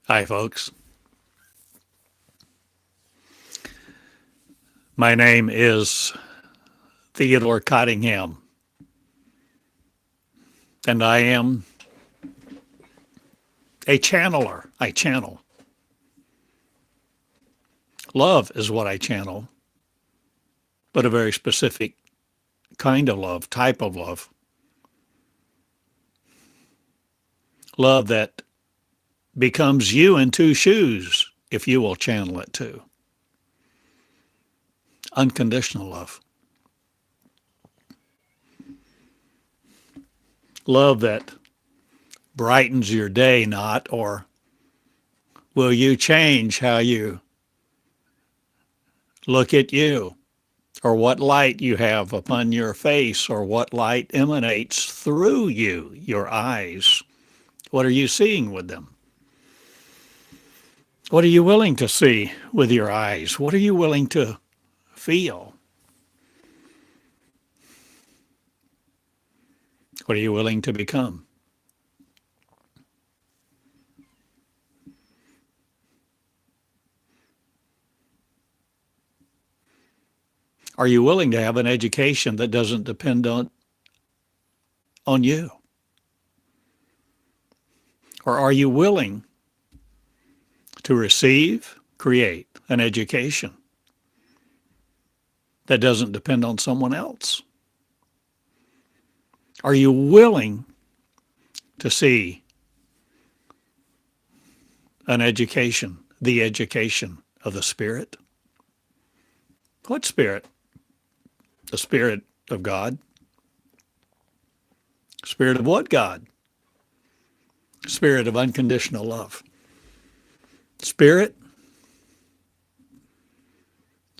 Hi, folks. My name is Theodore Cottingham, and I am a channeler. I channel. Love is what I channel, but a very specific kind of love, type of love. Love that becomes you in two shoes if you will channel it too. Unconditional love. Love that brightens your day, not, or will you change how you look at you, or what light you have upon your face, or what light emanates through you, your eyes. What are you seeing with them? What are you willing to see with your eyes? What are you willing to feel? What are you willing to become? Are you willing to have an education that doesn't depend on you? Or are you willing to receive, create an education that doesn't depend on someone else? Are you willing to see an education, the education of the Spirit? What Spirit? The Spirit of God. Spirit of what God? Spirit of unconditional love. Spirit,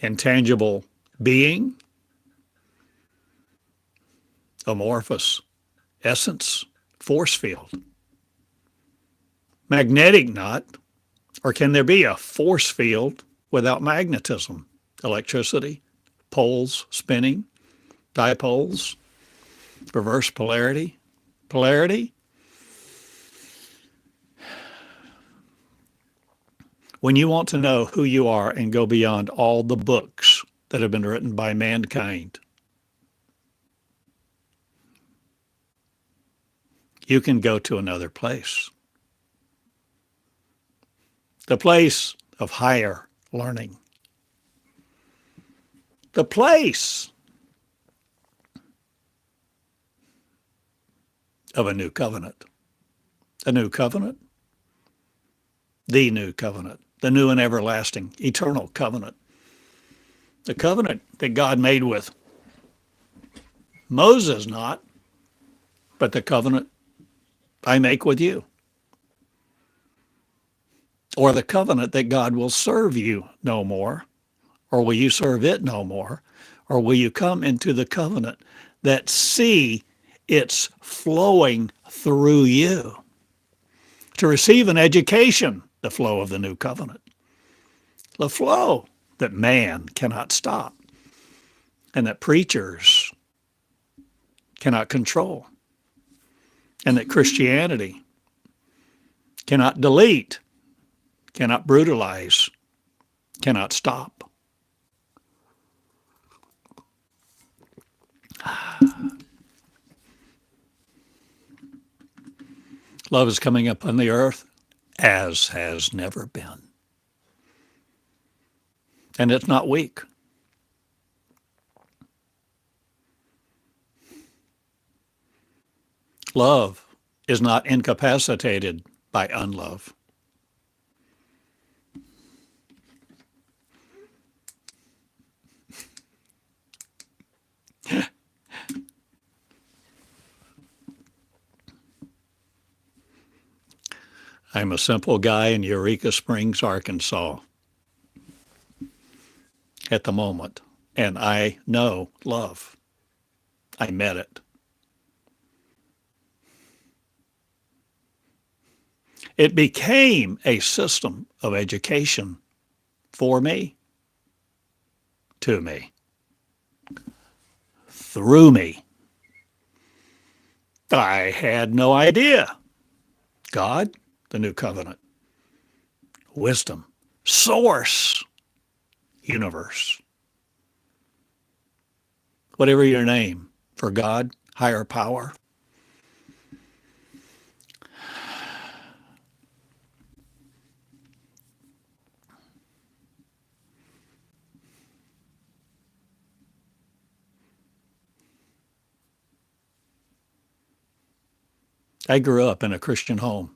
intangible being, amorphous essence, force field. Magnetic not, or can there be a force field without magnetism? Electricity, poles spinning, dipoles, reverse polarity. Polarity? When you want to know who you are and go beyond all the books that have been written by mankind, you can go to another place. The place of higher learning. The place of a new covenant. A new covenant? The new covenant. The new and everlasting, eternal covenant. The covenant that God made with Moses, not, but the covenant I make with you. Or the covenant that God will serve you no more, or will you serve it no more, or will you come into the covenant that see it's flowing through you to receive an education, the flow of the new covenant, the flow that man cannot stop and that preachers cannot control and that Christianity cannot delete, cannot brutalize, cannot stop. Love is coming up on the earth as has never been. And it's not weak. Love is not incapacitated by unlove. I'm a simple guy in Eureka Springs, Arkansas at the moment, and I know love. I met it. It became a system of education for me, to me, through me. I had no idea. God, the new covenant, wisdom, source, universe. Whatever your name for God, higher power. I grew up in a Christian home.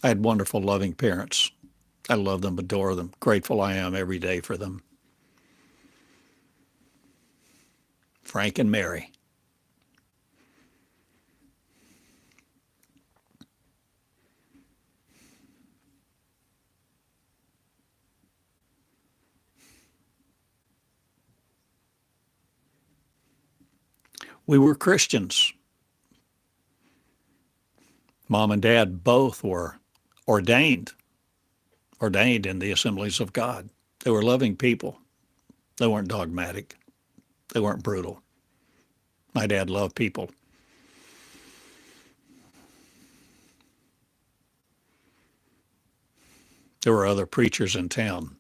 I had wonderful, loving parents. I love them, adore them. Grateful I am every day for them. Frank and Mary. We were Christians. Mom and Dad both were ordained in the assemblies of God. They were loving people. They weren't dogmatic. They weren't brutal. My dad loved people. There were other preachers in town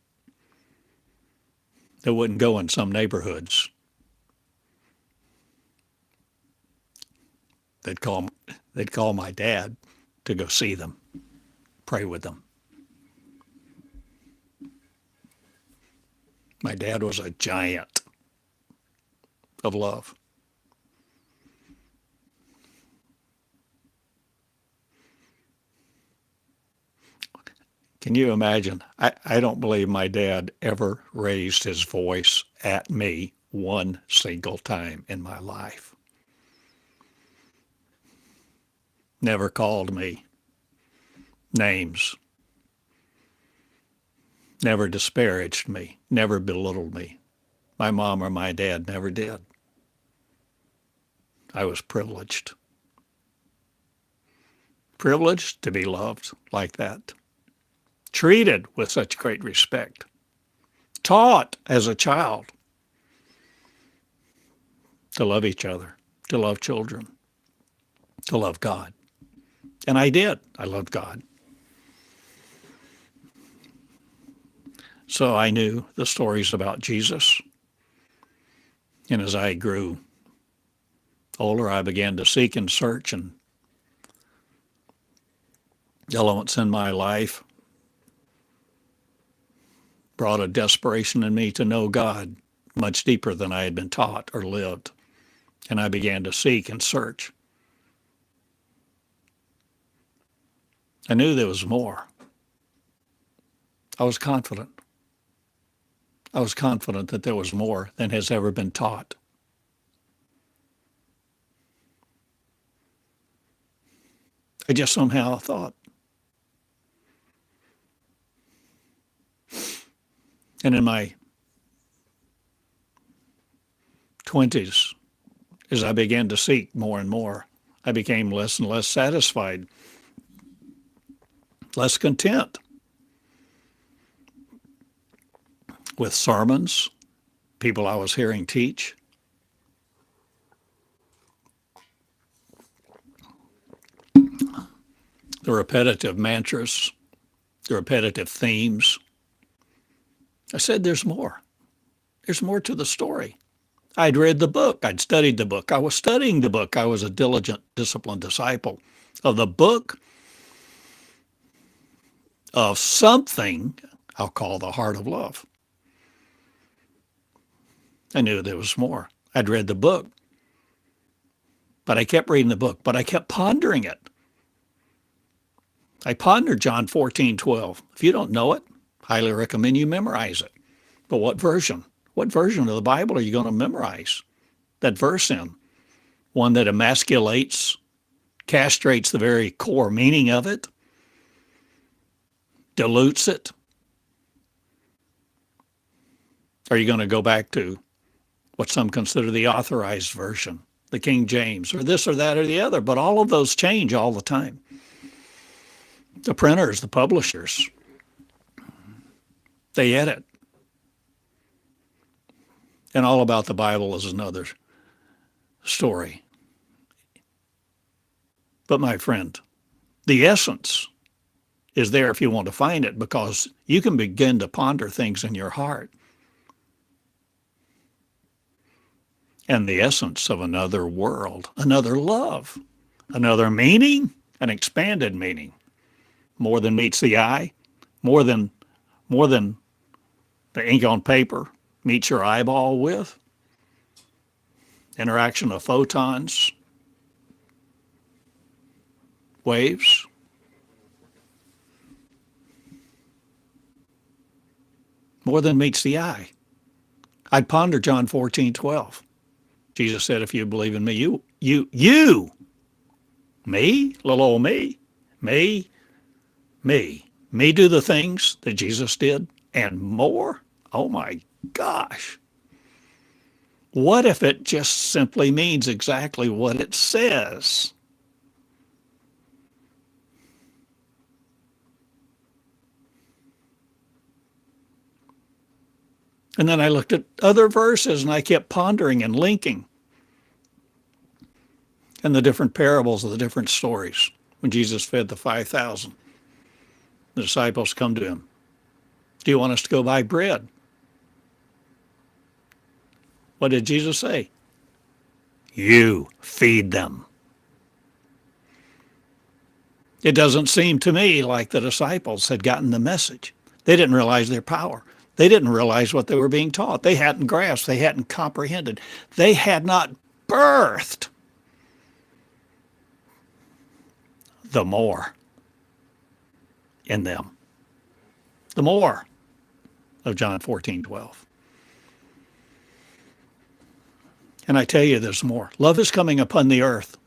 that wouldn't go in some neighborhoods. They'd call my dad to go see them, pray with them. My dad was a giant of love. Can you imagine? I don't believe my dad ever raised his voice at me one single time in my life. Never called me names. Never disparaged me. Never belittled me. My mom or my dad never did. I was privileged. Privileged to be loved like that. Treated with such great respect. Taught as a child to love each other, to love children, to love God. And I did. I loved God. So I knew the stories about Jesus. And as I grew older, I began to seek and search, and elements in my life brought a desperation in me to know God much deeper than I had been taught or lived. And I began to seek and search. I knew there was more. I was confident. I was confident that there was more than has ever been taught. I just somehow thought. And in my 20s, as I began to seek more and more, I became less and less satisfied, less content with sermons, people I was hearing teach. The repetitive mantras, the repetitive themes. I said, there's more. There's more to the story. I'd read the book. I'd studied the book. I was studying the book. I was a diligent, disciplined disciple of the book of something I'll call the heart of love. I knew there was more. I'd read the book, but I kept reading the book, but I kept pondering it. I pondered John 14:12. If you don't know it, highly recommend you memorize it. But what version? What version of the Bible are you going to memorize that verse in? One that emasculates, castrates the very core meaning of it, dilutes it? Are you going to go back to what some consider the authorized version, the King James, or this or that or the other? But all of those change all the time. The printers, the publishers, they edit. And all about the Bible is another story. But my friend, the essence is there if you want to find it, because you can begin to ponder things in your heart and the essence of another world, another love, another meaning, an expanded meaning, more than meets the eye, more than more than the ink on paper meets your eyeball with, interaction of photons, waves. More than meets the eye. I'd ponder John 14:12. Jesus said, if you believe in me, you, me, little old me, me do the things that Jesus did and more. Oh my gosh. What if it just simply means exactly what it says? And then I looked at other verses and I kept pondering and linking and the different parables of the different stories. When Jesus fed the 5,000, the disciples come to him. Do you want us to go buy bread? What did Jesus say? You feed them. It doesn't seem to me like the disciples had gotten the message. They didn't realize their power. They didn't realize what they were being taught. They hadn't grasped. They hadn't comprehended. They had not birthed the more in them. The more of John 14:12. And I tell you, there's more. Love is coming upon the earth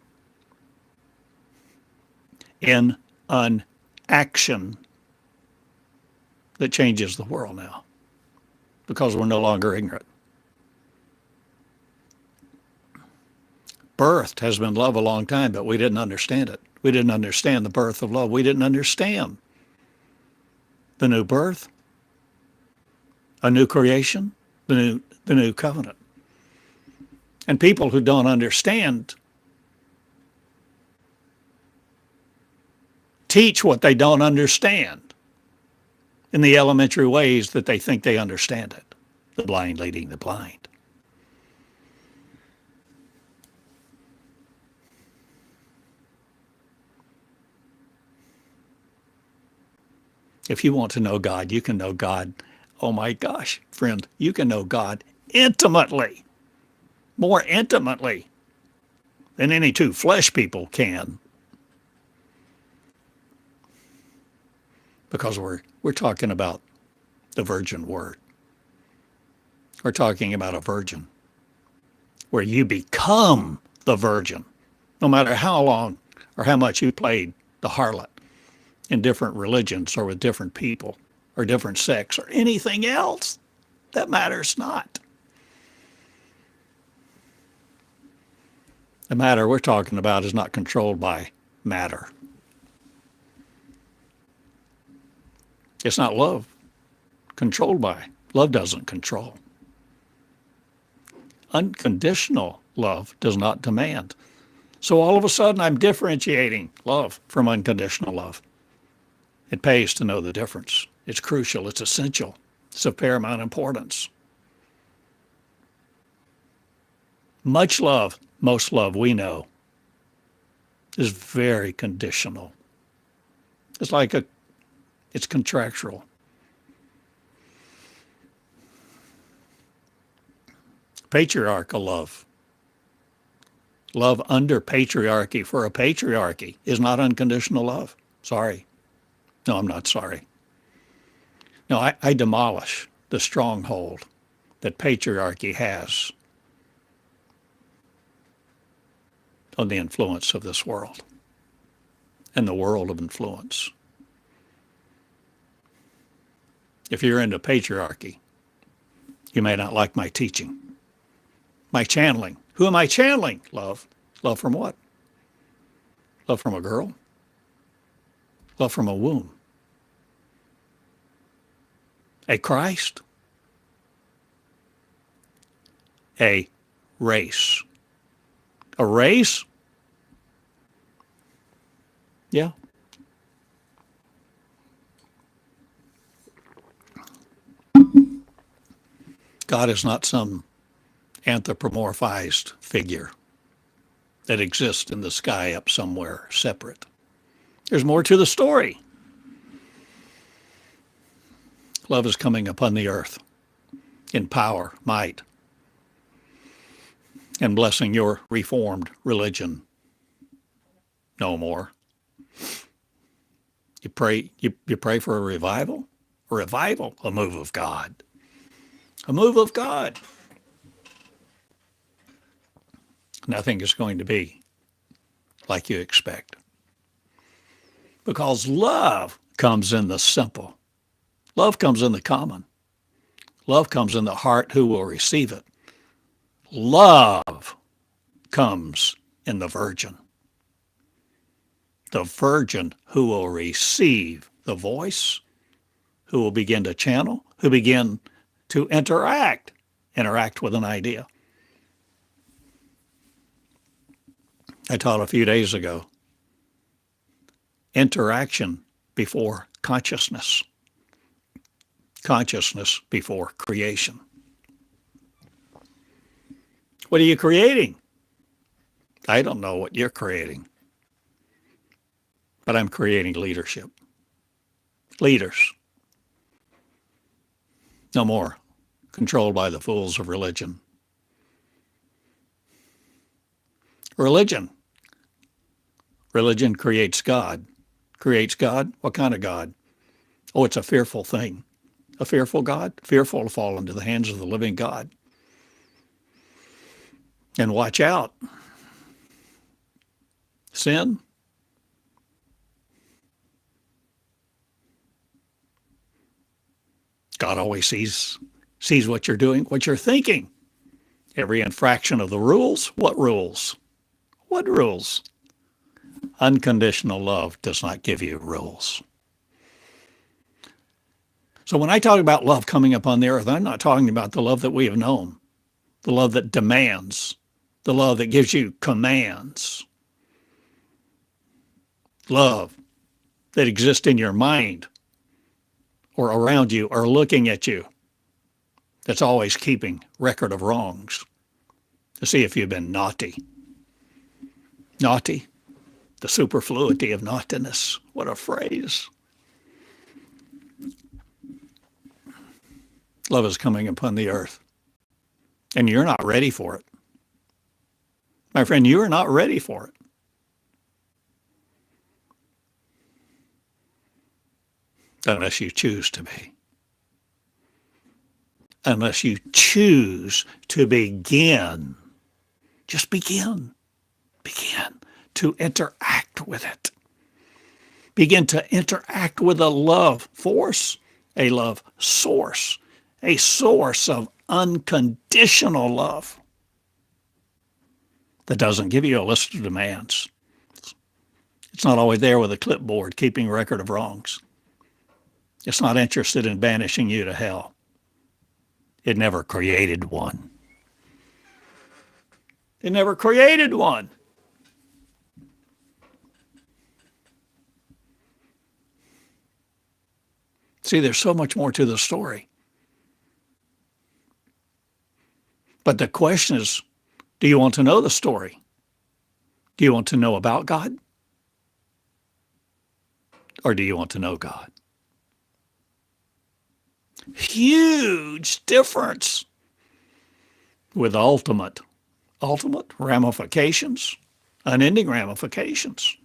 in an action that changes the world now because we're no longer ignorant. Birthed has been love a long time, but we didn't understand it. We didn't understand the birth of love. We didn't understand the new birth, a new creation, the new covenant. And people who don't understand teach what they don't understand in the elementary ways that they think they understand it. The blind leading the blind. If you want to know God, you can know God. Oh my gosh, friend, you can know God intimately, more intimately than any two flesh people can. Because we're talking about the virgin word. We're talking about a virgin where you become the virgin, no matter how long or how much you played the harlot in different religions or with different people or different sects or anything else. That matters not. The matter we're talking about is not controlled by matter. It's not love controlled by. Love doesn't control. Unconditional love does not demand. So all of a sudden I'm differentiating love from unconditional love. It pays to know the difference. It's crucial. It's essential. It's of paramount importance. Much love, most love we know, is very conditional. It's contractual. Patriarchal love. Love under patriarchy for a patriarchy is not unconditional love. Sorry. No, I'm not sorry. No, I demolish the stronghold that patriarchy has on the influence of this world and the world of influence. If you're into patriarchy, you may not like my teaching, my channeling. Who am I channeling? Love. Love from what? Love from a girl? Love from a womb? A Christ? A race? A race? Yeah. God is not some anthropomorphized figure that exists in the sky up somewhere separate. There's more to the story. Love is coming upon the earth in power, might, and blessing your reformed religion no more. You pray for a revival? A revival, a move of God. A move of God. Nothing is going to be like you expect. Because love comes in the simple. Love comes in the common. Love comes in the heart who will receive it. Love comes in the virgin. The virgin who will receive the voice, who will begin to channel, who begin to interact with an idea. I taught a few days ago, interaction before consciousness. Consciousness before creation. What are you creating? I don't know what you're creating, but I'm creating leadership. Leaders. No more controlled by the fools of religion. Religion creates God. Creates God? What kind of God? Oh, it's a fearful thing. A fearful God? Fearful to fall into the hands of the living God. And watch out. Sin? God always sees what you're doing, what you're thinking. Every infraction of the rules. What rules? What rules? Unconditional love does not give you rules. So when I talk about love coming upon the earth, I'm not talking about the love that we have known, the love that demands, the love that gives you commands, love that exists in your mind or around you or looking at you, that's always keeping record of wrongs to see if you've been naughty. Naughty, the superfluity of naughtiness. What a phrase. Love is coming upon the earth, and you're not ready for it. My friend, you are not ready for it. Unless you choose to be. Unless you choose to begin. Just begin. Begin to interact with it. Begin to interact with a love force, a love source, a source of unconditional love that doesn't give you a list of demands. It's not always there with a clipboard keeping record of wrongs. It's not interested in banishing you to hell. It never created one. It never created one. See, there's so much more to the story. But the question is, do you want to know the story? Do you want to know about God? Or do you want to know God? Huge difference with ultimate ramifications, unending ramifications.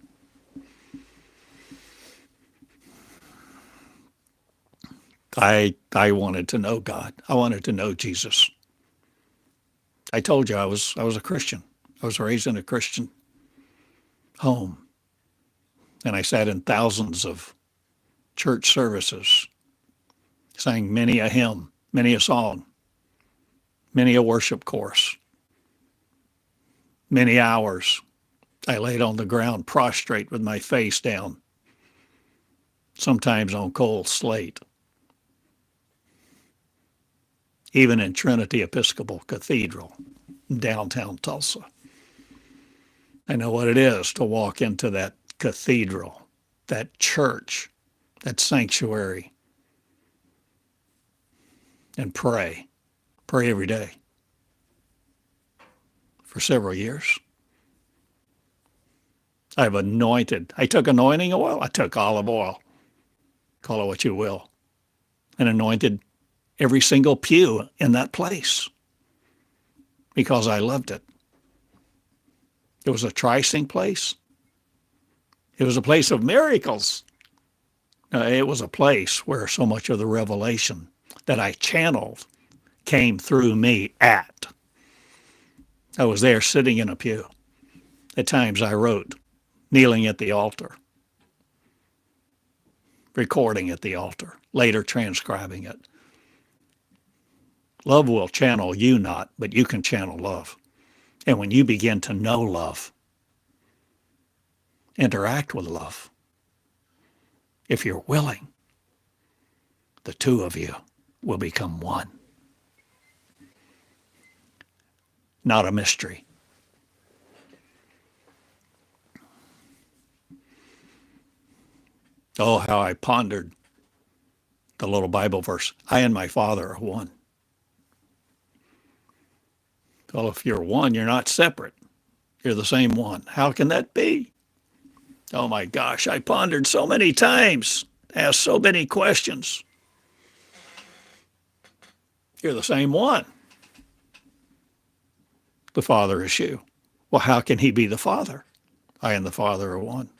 I wanted to know God. I wanted to know Jesus. I told you I was a Christian. I was raised in a Christian home. And I sat in thousands of church services, sang many a hymn, many a song, many a worship course, many hours. I laid on the ground prostrate with my face down, sometimes on cold slate. Even in Trinity Episcopal Cathedral in downtown Tulsa. I know what it is to walk into that cathedral, that church, that sanctuary, and pray Pray every day for several years. I've anointed. I took anointing oil. I took olive oil. Call it what you will. And anointed every single pew in that place because I loved it. It was a tricing place. It was a place of miracles. It was a place where so much of the revelation that I channeled came through me at. I was there sitting in a pew. At times I wrote, kneeling at the altar, recording at the altar, later transcribing it. Love will channel you not, but you can channel love. And when you begin to know love, interact with love, if you're willing, the two of you will become one. Not a mystery. Oh, how I pondered the little Bible verse. I and my Father are one. Well, if you're one, you're not separate. You're the same one. How can that be? Oh my gosh, I pondered so many times, asked so many questions. You're the same one. The Father is you. Well, how can he be the Father? I and the Father are one.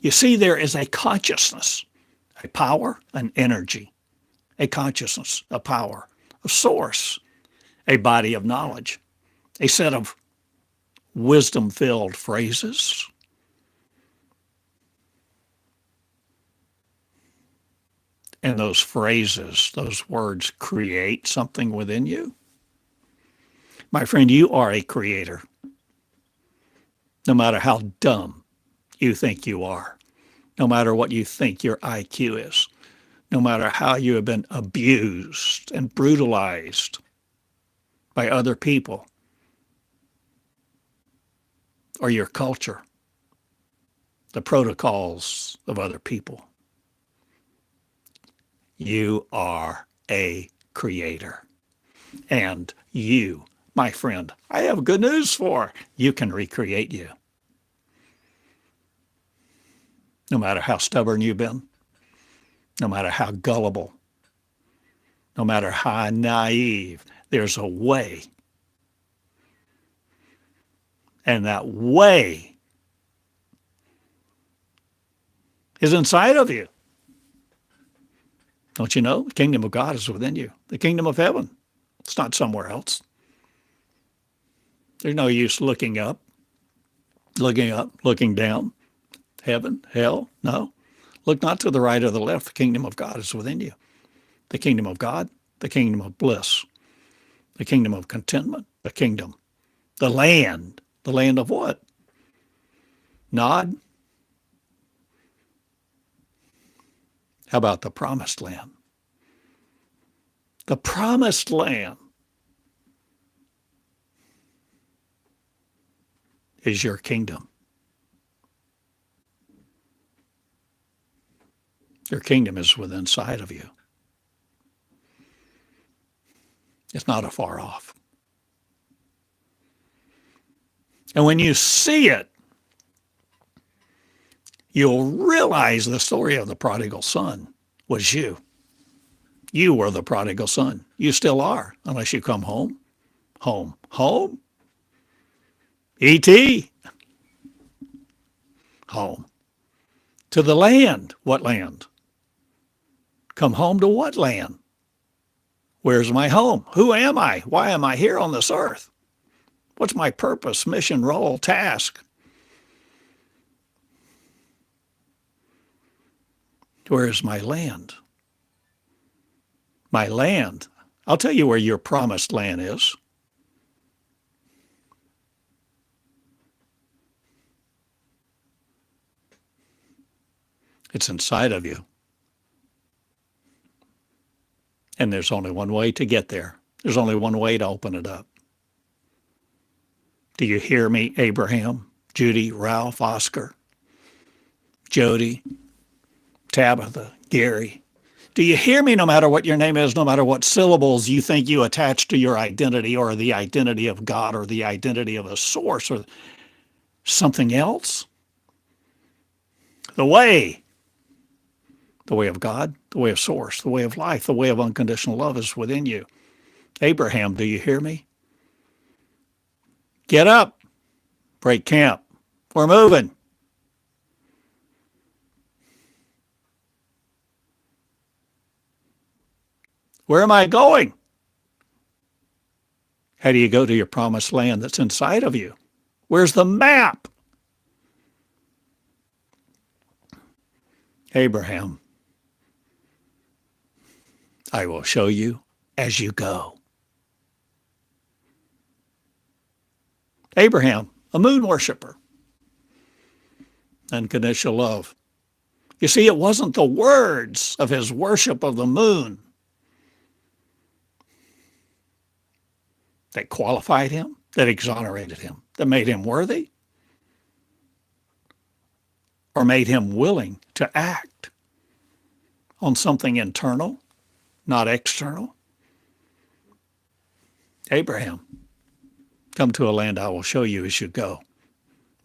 You see, there is a consciousness, a power, an energy, a consciousness, a power, a source, a body of knowledge, a set of wisdom-filled phrases. And those phrases, those words create something within you. My friend, you are a creator. No matter how dumb you think you are, no matter what you think your IQ is, no matter how you have been abused and brutalized by other people or your culture, the protocols of other people. You are a creator. And you, my friend, I have good news for you can recreate you. No matter how stubborn you've been, no matter how gullible, no matter how naive, there's a way. And that way is inside of you. Don't you know? The kingdom of God is within you. The kingdom of heaven. It's not somewhere else. There's no use looking up, looking down. Heaven, hell, no. Look not to the right or the left. The kingdom of God is within you. The kingdom of God, the kingdom of bliss, the kingdom of contentment, the land of what? Nod. How about the promised land? The promised land is your kingdom. Your kingdom is within sight of you. It's not afar off. And when you see it, you'll realize the story of the prodigal son was you. You were the prodigal son. You still are, unless you come home. Home. Home? E.T. Home. To the land. What land? Come home to what land? Where's my home? Who am I? Why am I here on this earth? What's my purpose, mission, role, task? Where is my land? My land. I'll tell you where your promised land is. It's inside of you. And there's only one way to get there. There's only one way to open it up. Do you hear me, Abraham, Judy, Ralph, Oscar, Jody, Tabitha, Gary? Do you hear me no matter what your name is, no matter what syllables you think you attach to your identity or the identity of God or the identity of a source or something else? The way of God, the way of source, the way of life, the way of unconditional love is within you. Abraham, do you hear me? Get up, break camp. We're moving. Where am I going? How do you go to your promised land that's inside of you? Where's the map? Abraham, I will show you as you go. Abraham, a moon worshiper. Unconditional love. You see, it wasn't the words of his worship of the moon that qualified him, that exonerated him, that made him worthy, or made him willing to act on something internal, not external. Abraham, come to a land I will show you as you go.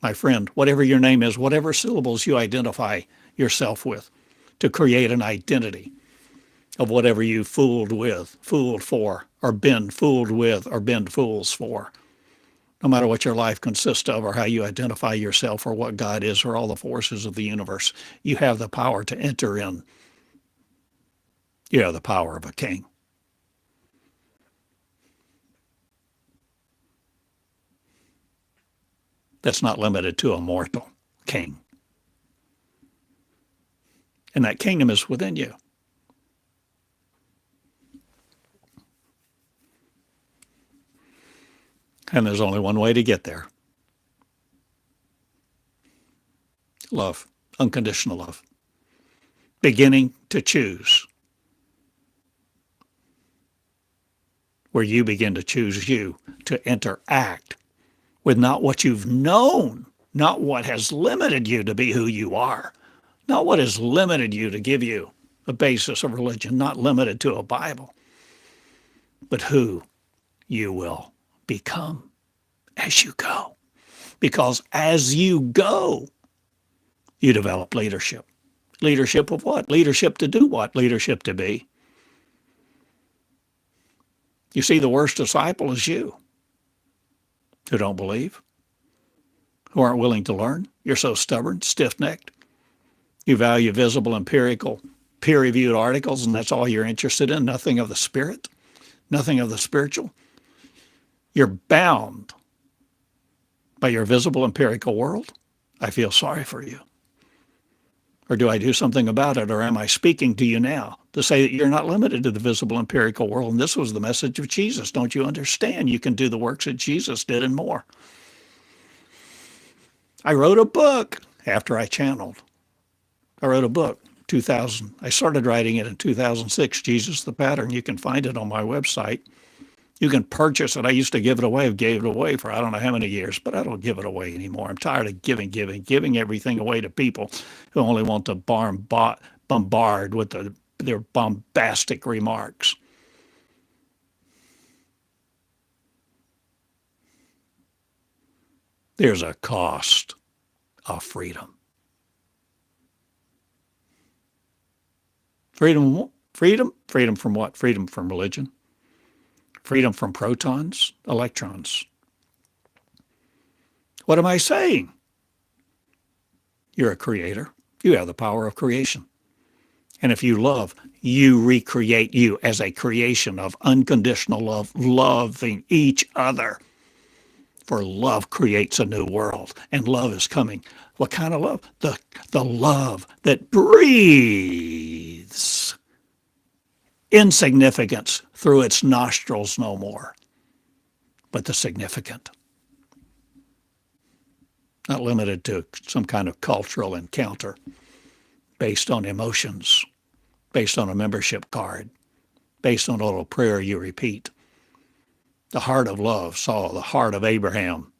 My friend, whatever your name is, whatever syllables you identify yourself with, to create an identity of whatever you fooled with, fooled for, or been fooled with, or been fools for. No matter what your life consists of or how you identify yourself or what God is or all the forces of the universe, you have the power to enter in. You have the power of a king. That's not limited to a mortal king. And that kingdom is within you. And there's only one way to get there. Love, unconditional love. Beginning to choose. Where you begin to choose you to interact with not what you've known, not what has limited you to be who you are, not what has limited you to give you a basis of religion, not limited to a Bible, but who you will become as you go. Because as you go, you develop leadership. Leadership of what? Leadership to do what? Leadership to be. You see, the worst disciple is you, who don't believe, who aren't willing to learn. You're so stubborn, stiff-necked. You value visible, empirical, peer-reviewed articles, and that's all you're interested in, nothing of the spirit, nothing of the spiritual. You're bound by your visible, empirical world. I feel sorry for you. Or do I do something about it? Or am I speaking to you now to say that you're not limited to the visible, empirical world? And this was the message of Jesus. Don't you understand? You can do the works that Jesus did and more. I wrote a book after I channeled. I wrote a book, 2000. I started writing it in 2006, Jesus the Pattern. You can find it on my website. You can purchase it. I used to give it away. I gave it away for I don't know how many years, but I don't give it away anymore. I'm tired of giving everything away to people who only want to bombard with their bombastic remarks. There's a cost of freedom. Freedom from what? Freedom from religion. Freedom from protons, electrons. What am I saying? You're a creator. You have the power of creation. And if you love, you recreate you as a creation of unconditional love, loving each other. For love creates a new world, and love is coming. What kind of love? The love that breathes insignificance through its nostrils no more, but the significant. Not limited to some kind of cultural encounter based on emotions, based on a membership card, based on a little prayer you repeat. The heart of love saw the heart of Abraham.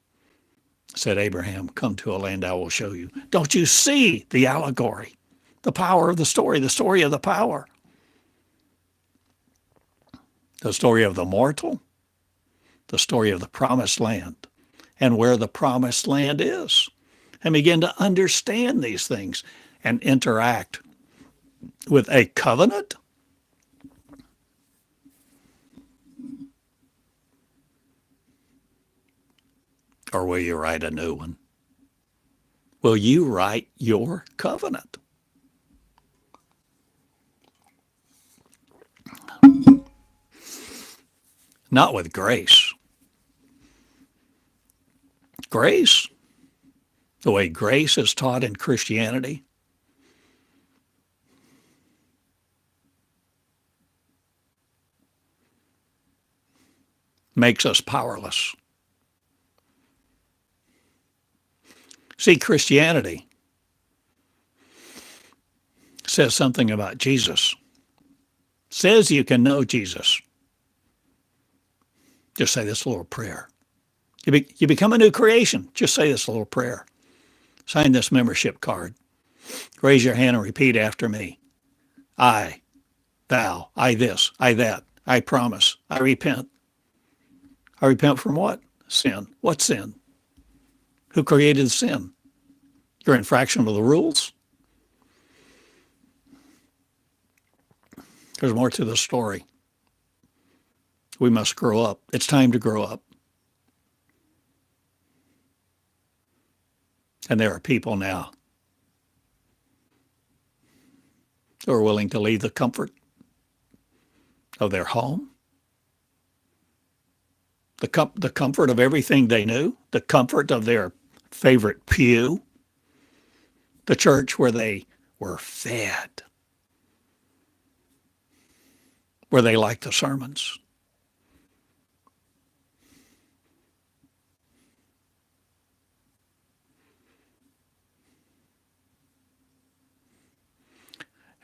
Said, Abraham, come to a land I will show you. Don't you see the allegory, the power of the story of the power? The story of the mortal, the story of the promised land, and where the promised land is, and begin to understand these things and interact with a covenant. Or will you write a new one? Will you write your covenant? Not with grace. Grace, the way grace is taught in Christianity, makes us powerless. See, Christianity says something about Jesus. Says you can know Jesus. Just say this little prayer. You become a new creation. Just say this little prayer. Sign this membership card. Raise your hand and repeat after me. I, thou, I this, I that, I promise, I repent. I repent from what? Sin. What sin? Who created sin? Your infraction of the rules? There's more to the story. We must grow up. It's time to grow up. And there are people now who are willing to leave the comfort of their home, the comfort of everything they knew, the comfort of their favorite pew, the church where they were fed, where they liked the sermons.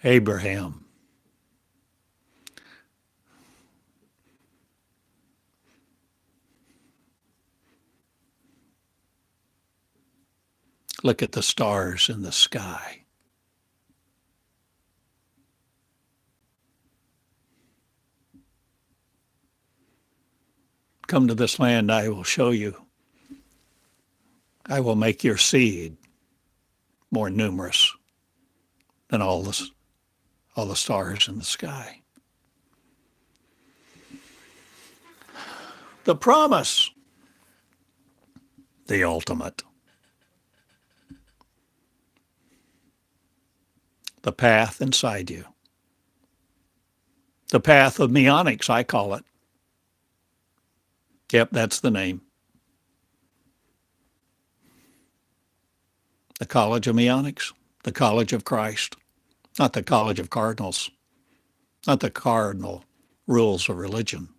Abraham. Look at the stars in the sky. Come to this land, I will show you. I will make your seed more numerous than all the stars in the sky. The promise, the ultimate. The path inside you. The path of Meonics, I call it. Yep, that's the name. The College of Meonics, the College of Christ, not the College of Cardinals, not the cardinal rules of religion.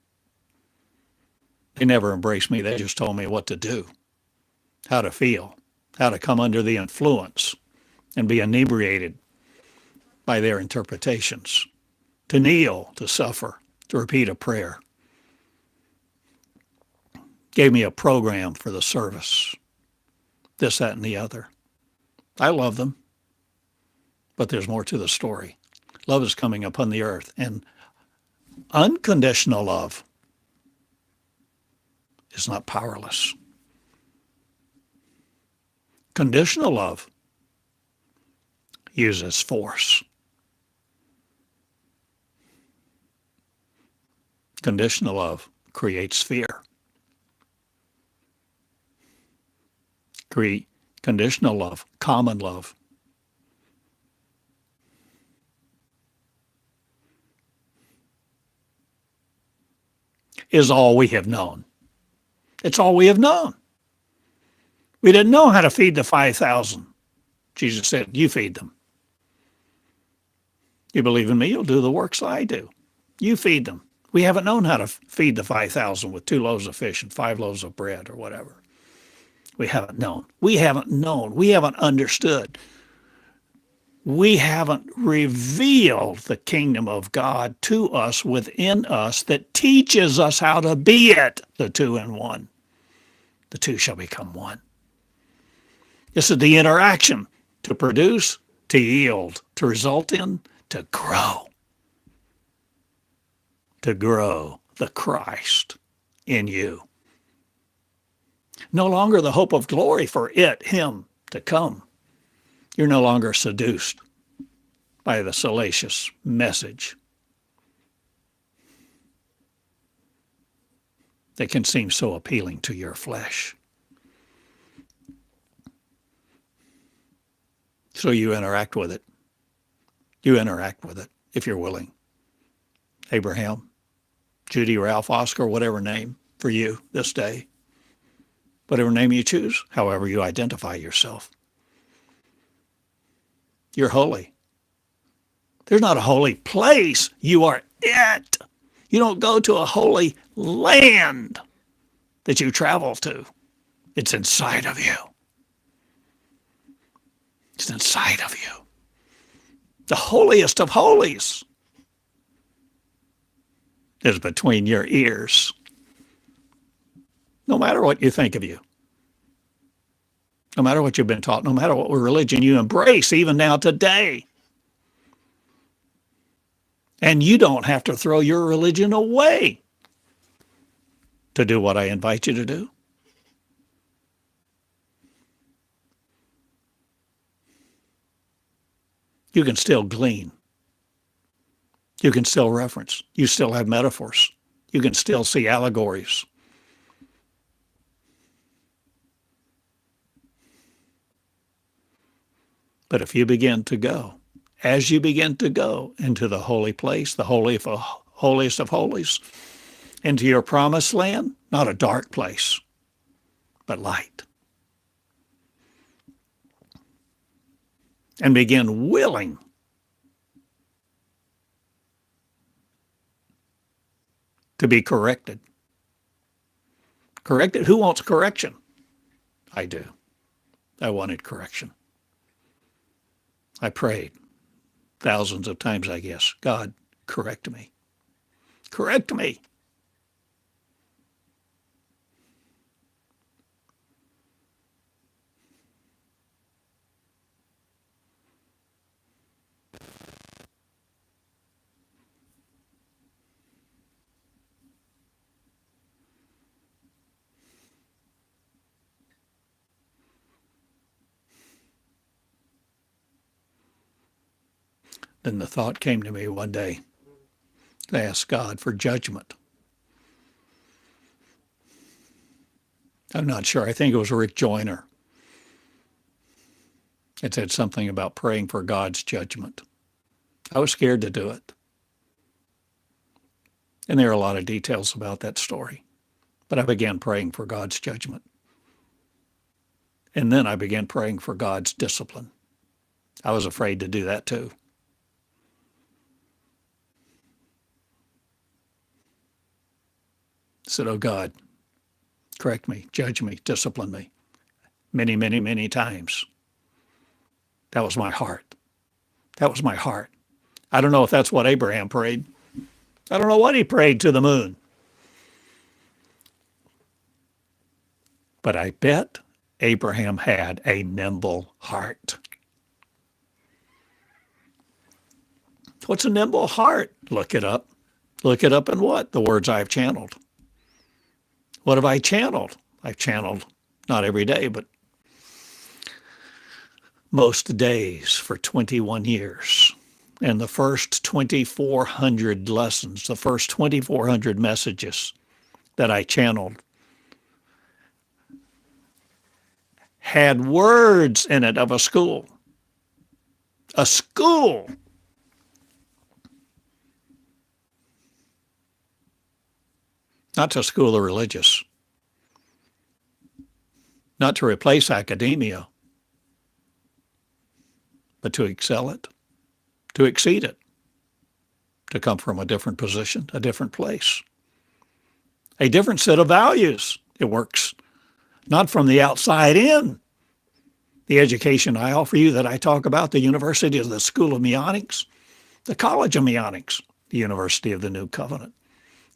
They never embraced me. They just told me what to do, how to feel, how to come under the influence and be inebriated by their interpretations, to kneel, to suffer, to repeat a prayer. Gave me a program for the service, this, that, and the other. I love them, but there's more to the story. Love is coming upon the earth, and unconditional love is not powerless. Conditional love uses force. Conditional love creates fear. Conditional love, common love, is all we have known. It's all we have known. We didn't know how to feed the 5,000. Jesus said, you feed them. You believe in me, you'll do the works I do. You feed them. We haven't known how to feed the 5,000 with 2 loaves of fish and 5 loaves of bread or whatever. We haven't known. We haven't known. We haven't understood. We haven't revealed the kingdom of God to us within us that teaches us how to be it, the 2 in 1. The 2 shall become 1. This is the interaction to produce, to yield, to result in, to grow. To grow. the Christ in you. No longer the hope of glory for him to come. You're no longer seduced by the salacious message that can seem so appealing to your flesh. So you interact with it. You interact with it if you're willing. Abraham, Judy, Ralph, Oscar, whatever name for you this day, whatever name you choose, however you identify yourself. You're holy. There's not a holy place. You are it. You don't go to a holy land that you travel to. It's inside of you. It's inside of you. The holiest of holies is between your ears. No matter what you think of you, no matter what you've been taught, no matter what religion you embrace, even now today. And you don't have to throw your religion away to do what I invite you to do. You can still glean. You can still reference. You still have metaphors. You can still see allegories. But if you begin to go, as you begin to go into the holy place, the holiest of holies, into your promised land, not a dark place, but light. And begin willing to be corrected. Corrected? Who wants correction? I do. I wanted correction. I prayed thousands of times, I guess. God, correct me. Correct me. Then the thought came to me one day to ask God for judgment. I'm not sure. I think it was Rick Joyner. It said something about praying for God's judgment. I was scared to do it. And there are a lot of details about that story. But I began praying for God's judgment. And then I began praying for God's discipline. I was afraid to do that too. I said, oh God, correct me, judge me, discipline me. Many, many, many times. That was my heart. That was my heart. I don't know if that's what Abraham prayed. I don't know what he prayed to the moon. But I bet Abraham had a nimble heart. What's a nimble heart? Look it up. Look it up in what? The words I've channeled. What have I channeled? I've channeled, not every day, but most days for 21 years. And the first 2,400 lessons, the first 2,400 messages that I channeled had words in it of a school. A school. Not to school the religious. Not to replace academia, but to excel it, to exceed it, to come from a different position, a different place, a different set of values. It works not from the outside in. The education I offer you that I talk about, the University of the School of Meonics, the College of Meonics, the University of the New Covenant.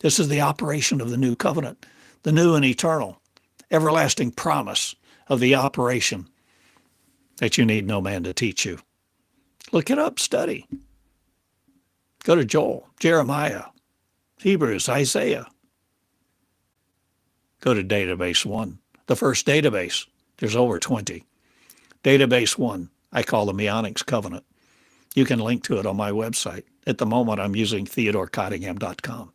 This is the operation of the New Covenant, the new and eternal, everlasting promise of the operation that you need no man to teach you. Look it up, study. Go to Joel, Jeremiah, Hebrews, Isaiah, Go to database one. The first database, there's over 20. Database one, I call the Meonics Covenant. You can link to it on my website. At the moment, I'm using theodorcottingham.com.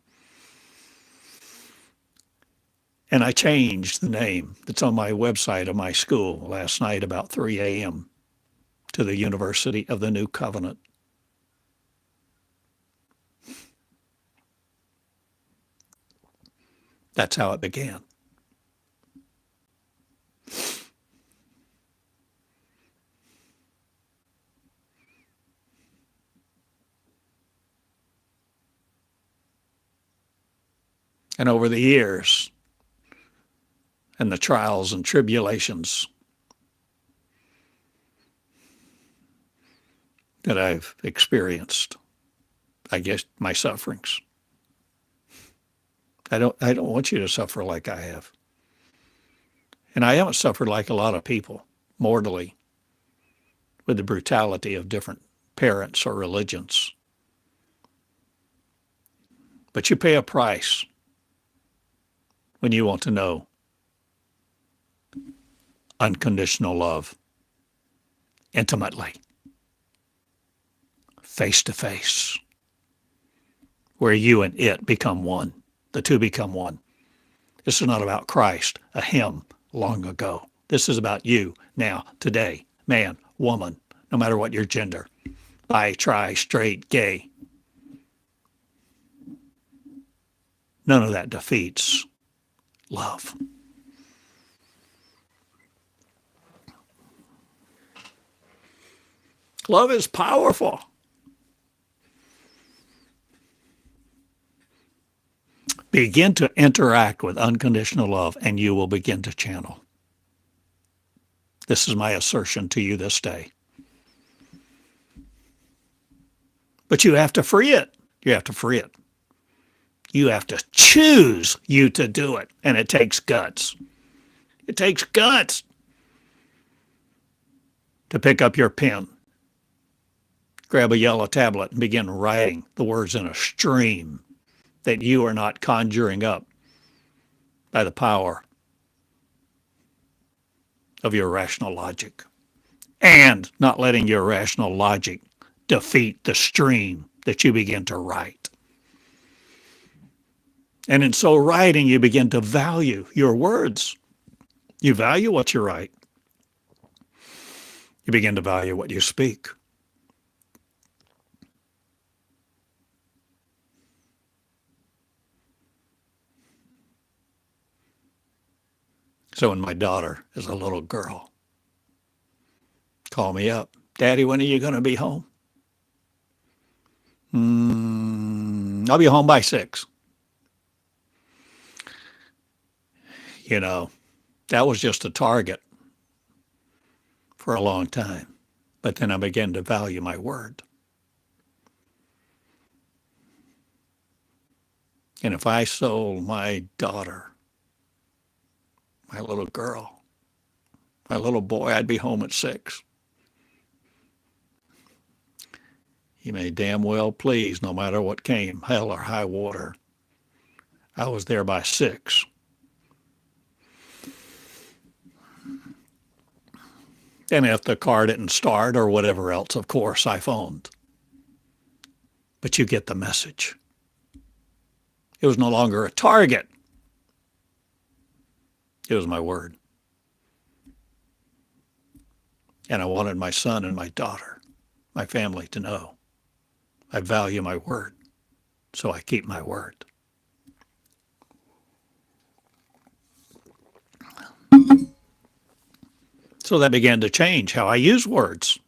And I changed the name that's on my website of my school last night about 3 a.m. to the University of the New Covenant. That's how it began. And over the years and the trials and tribulations that I've experienced, I guess my sufferings. I don't want you to suffer like I have. And I haven't suffered like a lot of people, mortally, with the brutality of different parents or religions. But you pay a price when you want to know unconditional love intimately, face to face, where you and it become one. The two become one. This is not about Christ, a hymn long ago. This is about you now, today, man, woman, no matter what your gender, bi, tri, straight, gay. None of that defeats love. Love is powerful. Begin to interact with unconditional love, and you will begin to channel. This is my assertion to you this day. But you have to free it. You have to free it. You have to choose you to do it, and it takes guts. It takes guts to pick up your pen, grab a yellow tablet, and begin writing the words in a stream that you are not conjuring up by the power of your rational logic, and not letting your rational logic defeat the stream that you begin to write. And in so writing, you begin to value your words. You value what you write. You begin to value what you speak. So when my daughter is a little girl, call me up. Daddy, when are you going to be home? I'll be home by 6. You know, that was just a target for a long time. But then I began to value my word. And if I sold my daughter, my little girl, my little boy, I'd be home at 6. You may damn well please, no matter what came, hell or high water. I was there by 6. And if the car didn't start or whatever else, of course, I phoned. But you get the message. It was no longer a target. It was my word. And I wanted my son and my daughter, my family to know I value my word, so I keep my word. So that began to change how I use words.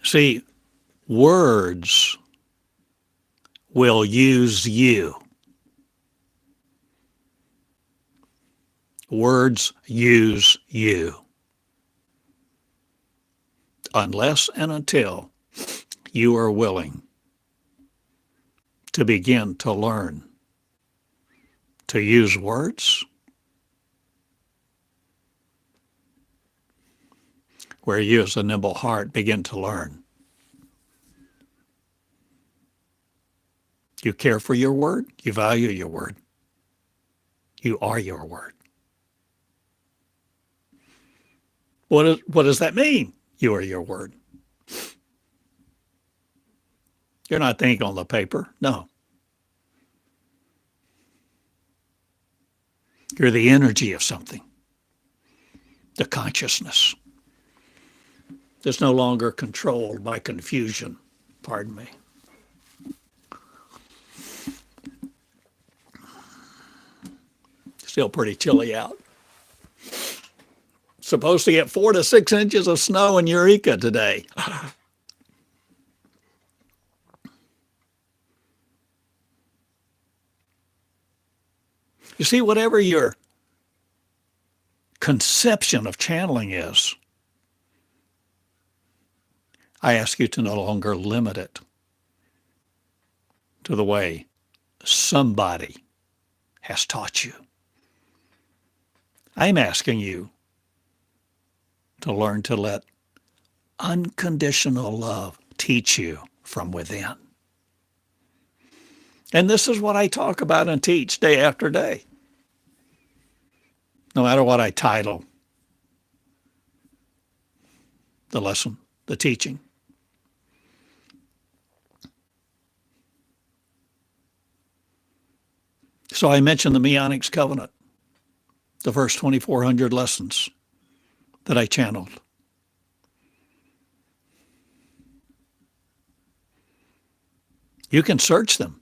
See, words will use you. Words use you. Unless and until you are willing to begin to learn to use words where you as a nimble heart begin to learn. You care for your word. You value your word. You are your word. What does that mean? You are your word. You're not thinking on the paper. No. You're the energy of something. The consciousness. That's no longer controlled by confusion. Pardon me. Still pretty chilly out. Supposed to get 4 to 6 inches of snow in Eureka today. You see, whatever your conception of channeling is, I ask you to no longer limit it to the way somebody has taught you. I'm asking you to learn to let unconditional love teach you from within. And this is what I talk about and teach day after day. No matter what I title the lesson, the teaching. So I mentioned the Meonics Covenant, the first 2,400 lessons that I channeled. You can search them.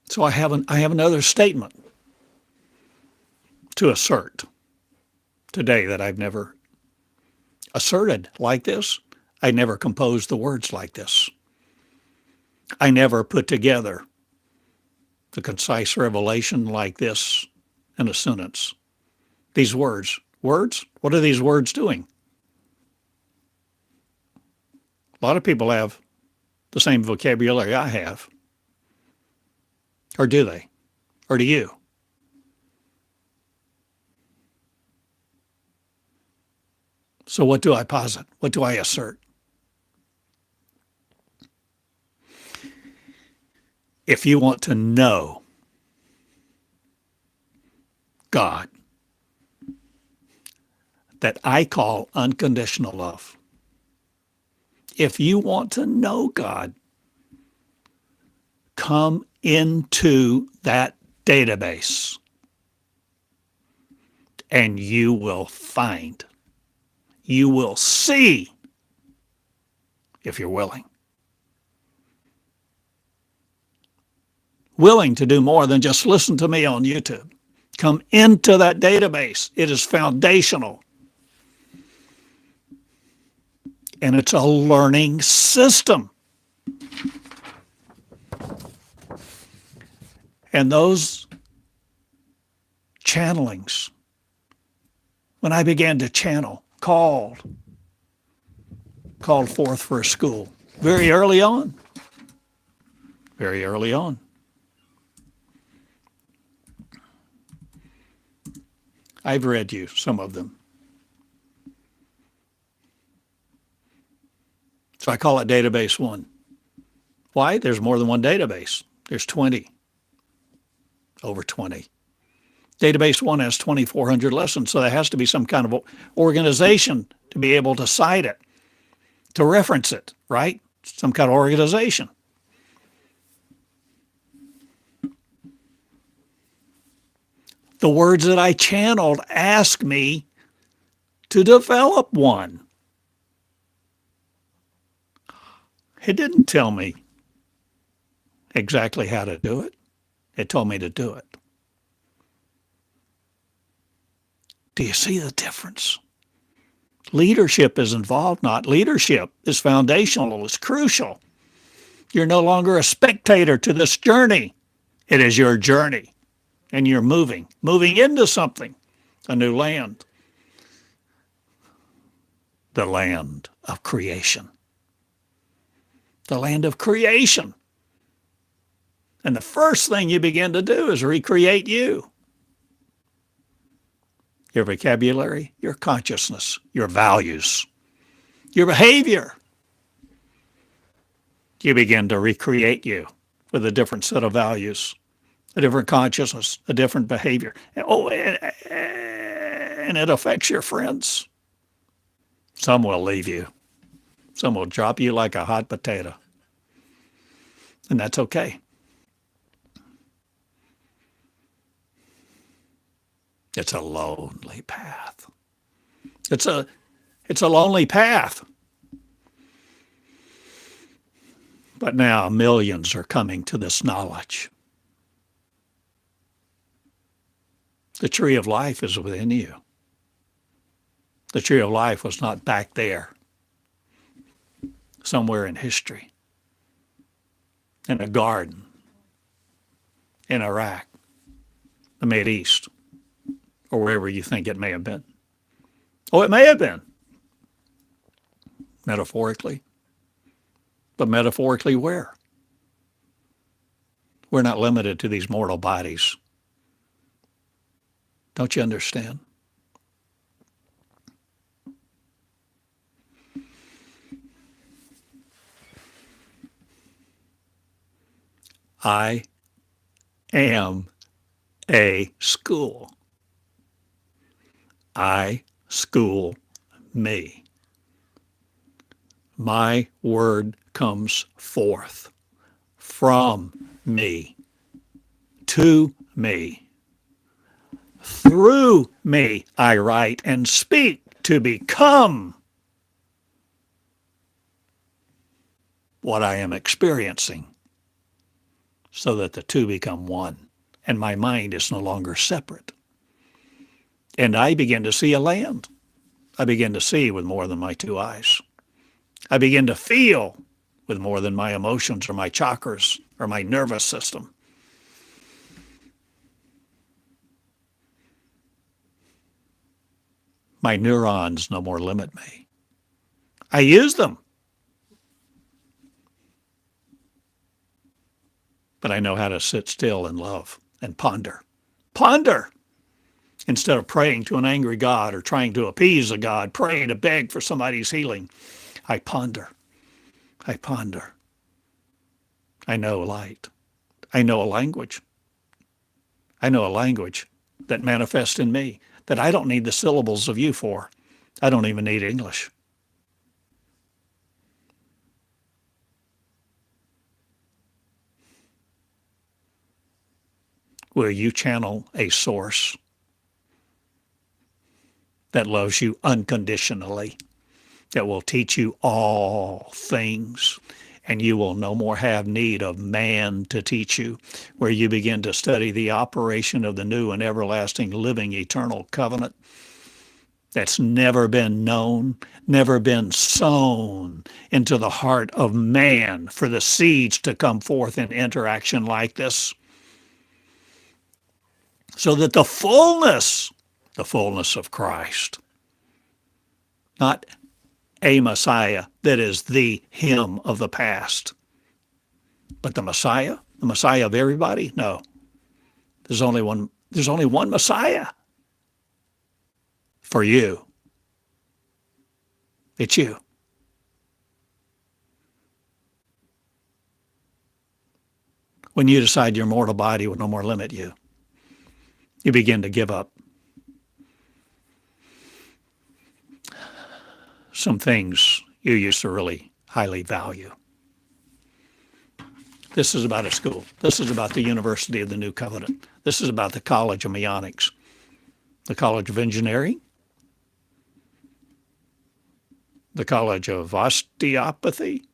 So I have another statement to assert today that I've never asserted like this. I never composed the words like this. I never put together the concise revelation like this in a sentence. These words, what are these words doing? A lot of people have the same vocabulary I have. Or do they? Or do you? So what do I posit? What do I assert? If you want to know God, that I call unconditional love, if you want to know God, come into that database and you will find, you will see, if you're willing to do more than just listen to me on YouTube. Come into that database. It is foundational. And it's a learning system. And those channelings, when I began to channel, called forth for a school very early on. Very early on. I've read you some of them. So I call it database 1. Why? There's more than one database. There's 20. Over 20. Database 1 has 2,400 lessons, so there has to be some kind of organization to be able to cite it, to reference it, right? Some kind of organization. The words that I channeled ask me to develop one. It didn't tell me exactly how to do it. It told me to do it. Do you see the difference? Leadership is involved, not leadership is foundational, is crucial. You're no longer a spectator to this journey. It is your journey. And you're moving into something, a new land. the land of creation. The land of creation. And the first thing you begin to do is recreate you. Your vocabulary, your consciousness, your values, your behavior. You begin to recreate you with a different set of values, a different consciousness, a different behavior. And it affects your friends. Some will leave you. Some will drop you like a hot potato. And that's okay. It's a lonely path. It's a lonely path. But now millions are coming to this knowledge. The tree of life is within you. The tree of life was not back there, somewhere in history, in a garden, in Iraq, the Mideast, or wherever you think it may have been. Oh, it may have been, metaphorically. But metaphorically where? We're not limited to these mortal bodies. Don't you understand? I am a school. I school me. My word comes forth from me, to me. Through me I write and speak to become what I am experiencing, so that the two become one, and my mind is no longer separate. And I begin to see a land. I begin to see with more than my two eyes. I begin to feel with more than my emotions or my chakras or my nervous system. My neurons no more limit me. I use them. But I know how to sit still and love and ponder. Ponder! Instead of praying to an angry God or trying to appease a God, praying to beg for somebody's healing, I ponder. I ponder. I know light. I know a language. I know a language that manifests in me that I don't need the syllables of you for. I don't even need English. Will you channel a source that loves you unconditionally, that will teach you all things, and you will no more have need of man to teach you, where you begin to study the operation of the new and everlasting living eternal covenant that's never been known, never been sown into the heart of man for the seeds to come forth in interaction like this, so that the fullness of Christ, not a Messiah that is the him of the past, but the Messiah of everybody? No. There's only one Messiah for you. It's you. When you decide your mortal body will no more limit you, you begin to give up some things you used to really highly value. This is about a school. This is about the University of the New Covenant. This is about the College of Meonics, the College of Engineering, the College of Osteopathy,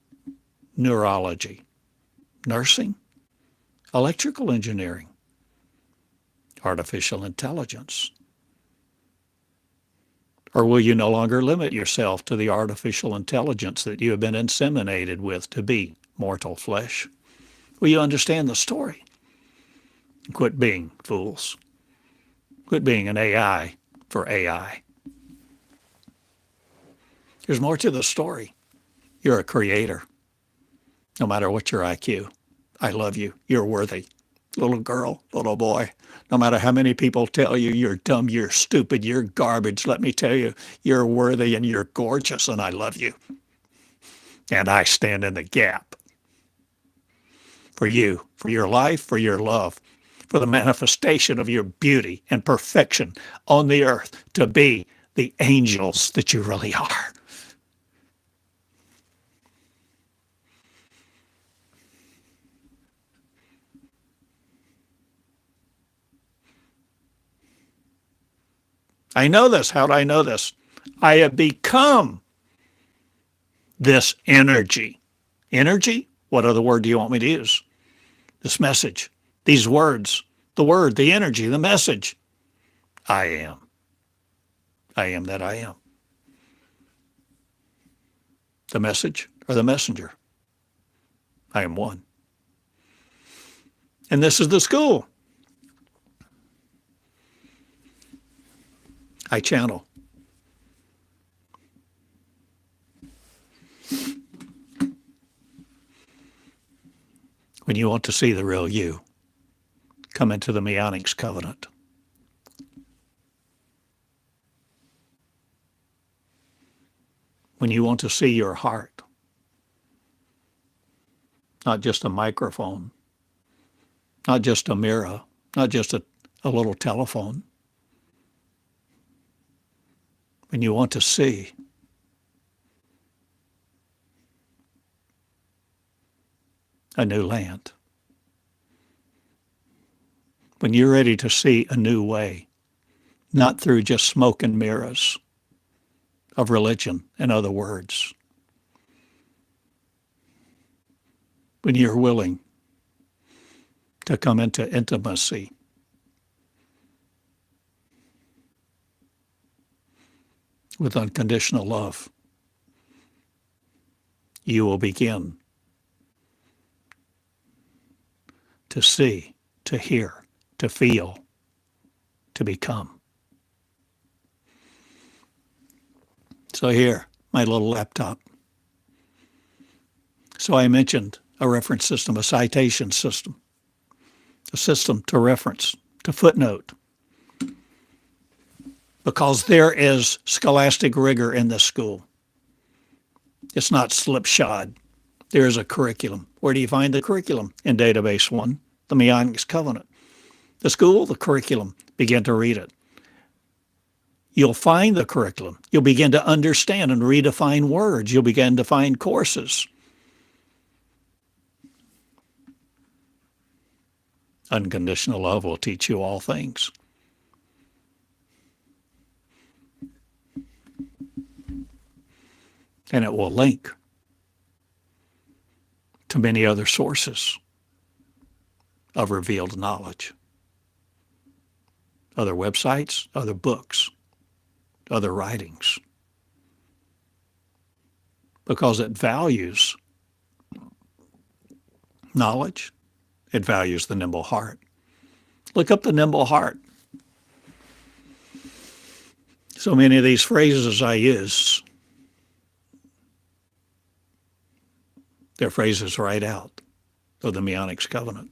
Neurology, Nursing, Electrical Engineering, Artificial Intelligence. Or will you no longer limit yourself to the artificial intelligence that you have been inseminated with to be mortal flesh? Will you understand the story? Quit being fools. Quit being an AI for AI. There's more to the story. You're a creator, no matter what your IQ. I love you. You're worthy. Little girl, little boy, no matter how many people tell you you're dumb, you're stupid, you're garbage, let me tell you, you're worthy and you're gorgeous and I love you. And I stand in the gap for you, for your life, for your love, for the manifestation of your beauty and perfection on the earth to be the angels that you really are. I know this. How do I know this? I have become this energy. Energy? What other word do you want me to use? This message, these words, the word, the energy, the message. I am. I am that I am. The message or the messenger. I am one. And this is the school. I channel. When you want to see the real you, come into the Meonics covenant. When you want to see your heart, not just a microphone, not just a mirror, not just a little telephone. When you want to see a new land. When you're ready to see a new way, not through just smoke and mirrors of religion and other words. When you're willing to come into intimacy with unconditional love, you will begin to see, to hear, to feel, to become. So here, my little laptop. So I mentioned a reference system, a citation system, a system to reference, to footnote, because there is scholastic rigor in this school. It's not slipshod. There is a curriculum. Where do you find the curriculum? In Database 1, the Meonics Covenant. The school, the curriculum. Begin to read it. You'll find the curriculum. You'll begin to understand and redefine words. You'll begin to find courses. Unconditional love will teach you all things. And it will link to many other sources of revealed knowledge. Other websites, other books, other writings. Because it values knowledge, it values the nimble heart. Look up the nimble heart. So many of these phrases I use, they're phrases right out of the Meonics Covenant.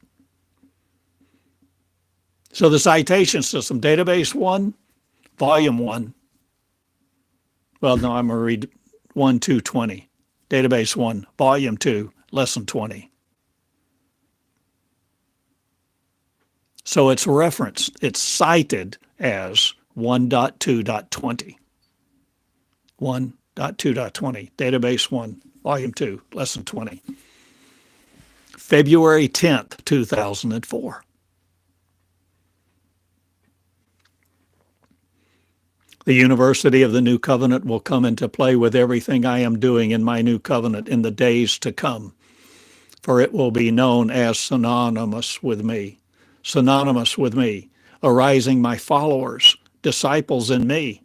So the citation system, Database 1, Volume 1. Well, no, I'm going to read 1, 2, 20. Database 1, Volume 2, Lesson 20. So it's referenced, it's cited as 1.2.20. 1.2.20, Database 1, Volume 2, Lesson 20. February 10th, 2004. The University of the New Covenant will come into play with everything I am doing in my new covenant in the days to come, for it will be known as synonymous with me, arising my followers, disciples in me,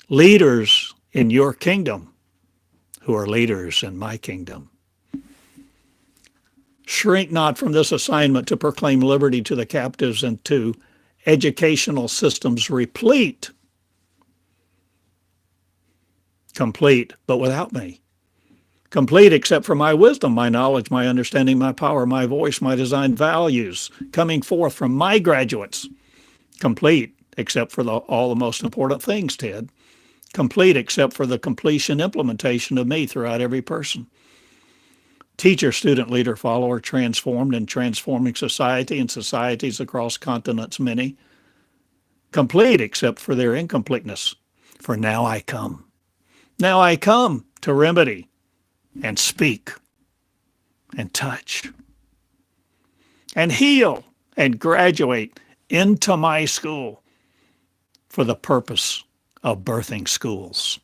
leaders in your kingdom, who are leaders in my kingdom. Shrink not from this assignment to proclaim liberty to the captives and to educational systems replete complete, but without me. Complete except for my wisdom, my knowledge, my understanding, my power, my voice, my design values coming forth from my graduates. Complete except for all the most important things, Ted. Complete except for the completion implementation of me throughout every person. Teacher, student, leader, follower, transformed and transforming society and societies across continents many. Complete except for their incompleteness. For now I come. Now I come to remedy and speak and touch and heal and graduate into my school for the purpose of birthing schools.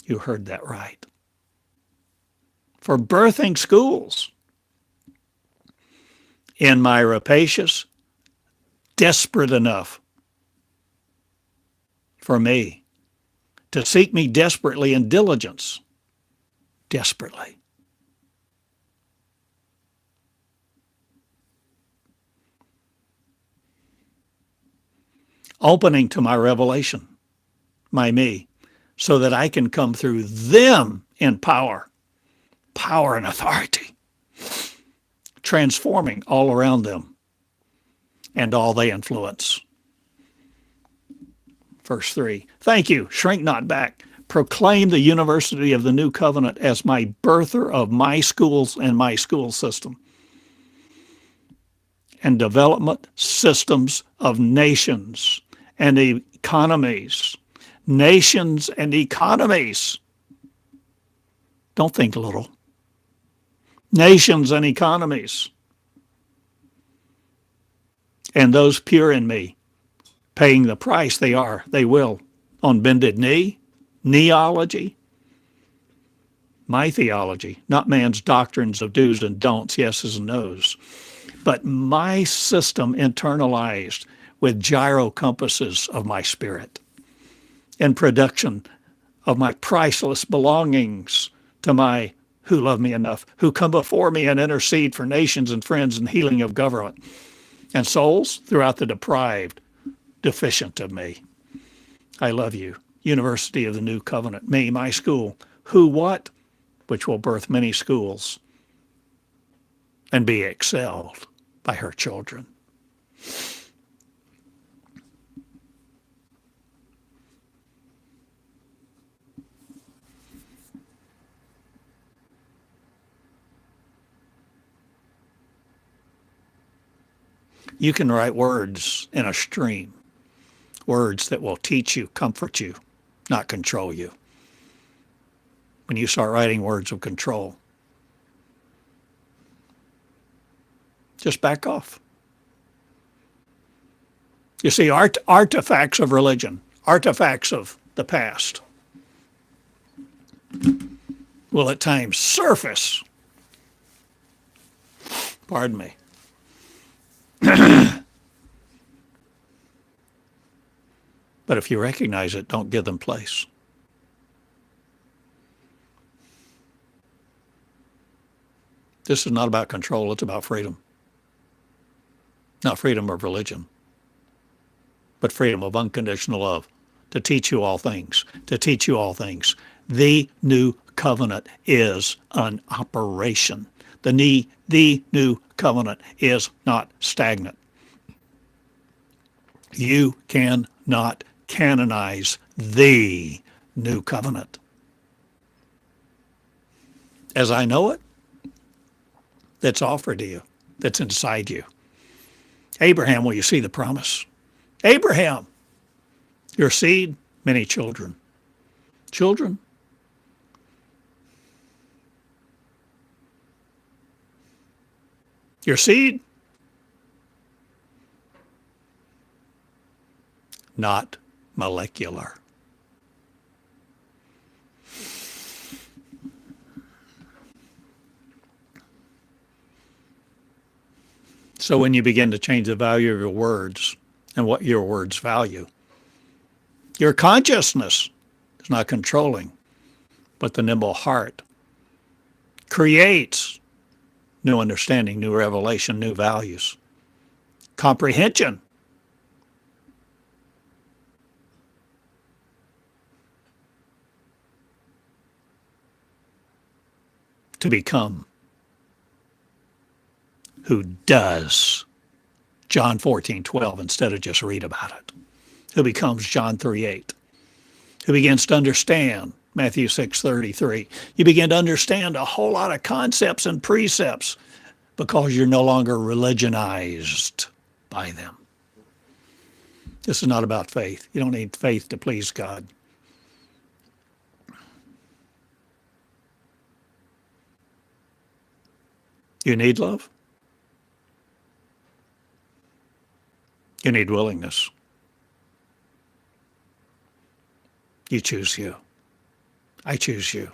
You heard that right. For birthing schools. In my rapacious, desperate enough for me to seek me desperately in diligence. Desperately. Opening to my revelation, my me, so that I can come through them in power and authority, transforming all around them and all they influence. Verse 3, thank you, shrink not back. Proclaim the University of the New Covenant as my birther of my schools and my school system and development systems of nations and economies. Nations and economies. Don't think little. Nations and economies. And those pure in me, paying the price they will, on bended knee, kneeology, my theology, not man's doctrines of do's and don'ts, yeses and no's, but my system internalized with gyro compasses of my spirit in production of my priceless belongings to my who love me enough, who come before me and intercede for nations and friends and healing of government and souls throughout the deprived, deficient of me. I love you. University of the New Covenant, me, my school, who, what, which will birth many schools and be excelled by her children. You can write words in a stream, words that will teach you, comfort you, not control you. When you start writing words of control, just back off. You see, artifacts of religion, artifacts of the past, will at times surface. Pardon me. But if you recognize it, don't give them place. This is not about control, it's about freedom. Not freedom of religion, but freedom of unconditional love, to teach you all things, to teach you all things. The new covenant is an operation. The new covenant is not stagnant. You cannot canonize the new covenant. As I know it, that's offered to you, that's inside you. Abraham, will you see the promise? Abraham, your seed, many children. Children? Your seed? Not molecular. So when you begin to change the value of your words and what your words value, your consciousness is not controlling, but the nimble heart creates new understanding, new revelation, new values, comprehension. to become who does John 14:12 instead of just read about it, who becomes John 3:8, who begins to understand Matthew 6:33. You begin to understand a whole lot of concepts and precepts because you're no longer religionized by them. This is not about faith. You don't need faith to please God. You need love. You need willingness. You choose you. I choose you.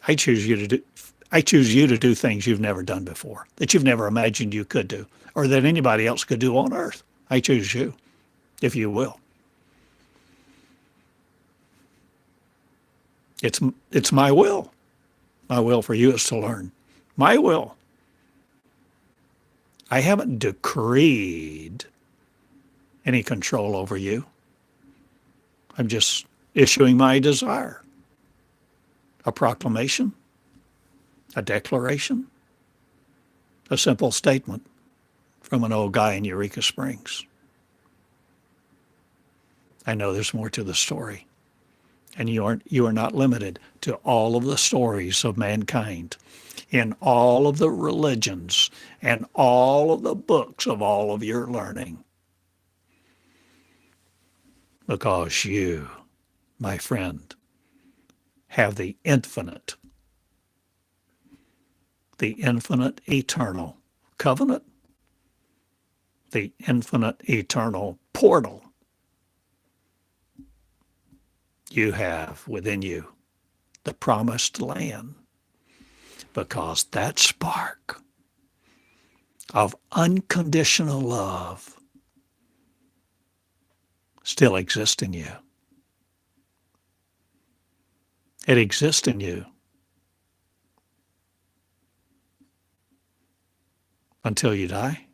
I choose you to do things you've never done before, that you've never imagined you could do, or that anybody else could do on earth. I choose you, if you will. It's my will. My will for you is to learn. My will. I haven't decreed any control over you. I'm just issuing my desire. A proclamation, a declaration, a simple statement from an old guy in Eureka Springs. I know there's more to the story, and you are not limited to all of the stories of mankind in all of the religions and all of the books of all of your learning. Because you, my friend, have the infinite eternal covenant, the infinite eternal portal. You have within you the promised land, because that spark of unconditional love still exists in you. It exists in you until you die.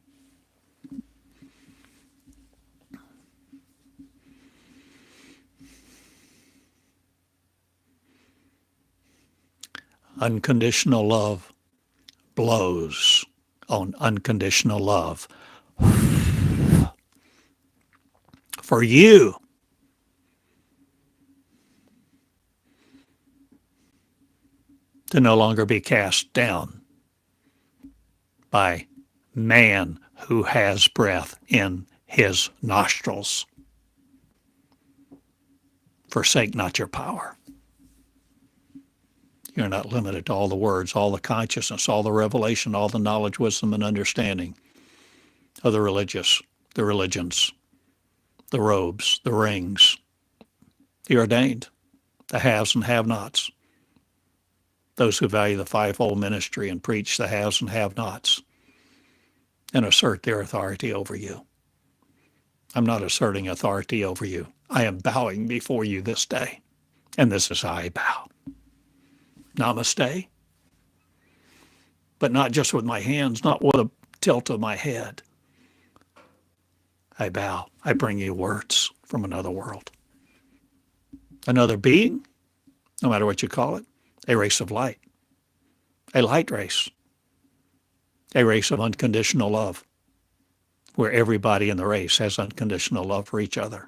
Unconditional love blows on unconditional love for you. To no longer be cast down by man who has breath in his nostrils. Forsake not your power. You're not limited to all the words, all the consciousness, all the revelation, all the knowledge, wisdom, and understanding of the religious, the religions, the robes, the rings, the ordained, the haves and have-nots, those who value the fivefold ministry and preach the haves and have-nots and assert their authority over you. I'm not asserting authority over you. I am bowing before you this day, and this is how I bow. Namaste, but not just with my hands, not with a tilt of my head. I bow. I bring you words from another world, another being, no matter what you call it, a race of light, a light race, a race of unconditional love, where everybody in the race has unconditional love for each other.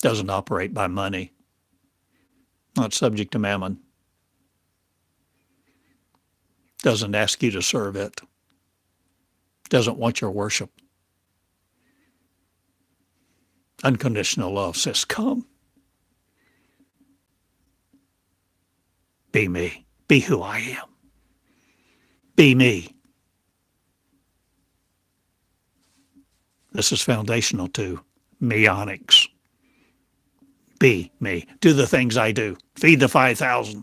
Doesn't operate by money, not subject to mammon, doesn't ask you to serve it, doesn't want your worship. Unconditional love says, come. Be me. Be who I am. Be me. This is foundational to meonics. Be me. Do the things I do. Feed the 5,000.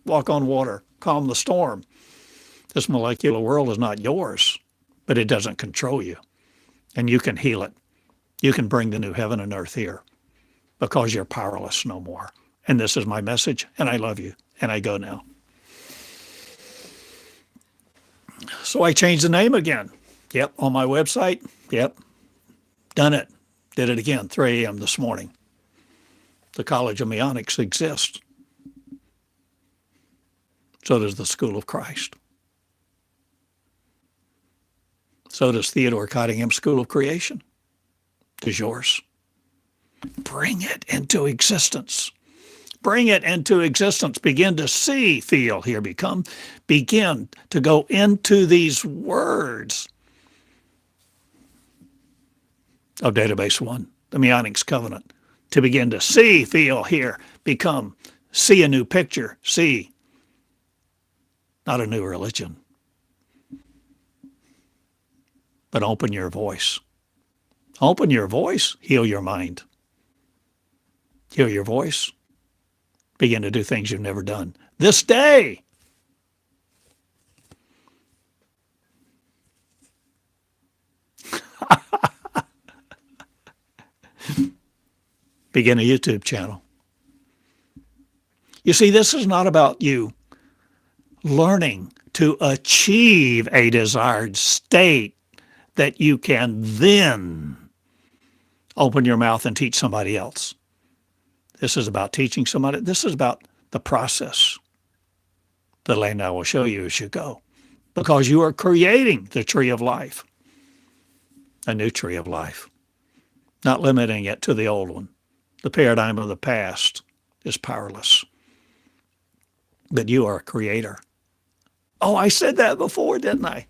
Walk on water. Calm the storm. This molecular world is not yours, but it doesn't control you. And you can heal it. You can bring the new heaven and earth here because you're powerless no more. And this is my message, and I love you, and I go now. So I changed the name again. Yep, on my website. Yep, done it. Did it again, 3 a.m. this morning. The College of Meonics exists. So does the School of Christ. So does Theodore Cottingham's School of Creation. Does yours. Bring it into existence. Bring it into existence. Begin to see, feel, hear, become. Begin to go into these words of Database 1, the Meonics Covenant, to begin to see, feel, hear, become. See a new picture. See, not a new religion, but open your voice. Open your voice. Heal your mind. Heal your voice. Begin to do things you've never done. This day. Begin a YouTube channel. You see, this is not about you learning to achieve a desired state that you can then open your mouth and teach somebody else. This is about teaching somebody. This is about the process. The land I will show you as you go. Because you are creating the tree of life. A new tree of life. Not limiting it to the old one. The paradigm of the past is powerless. But you are a creator. Oh, I said that before, didn't I?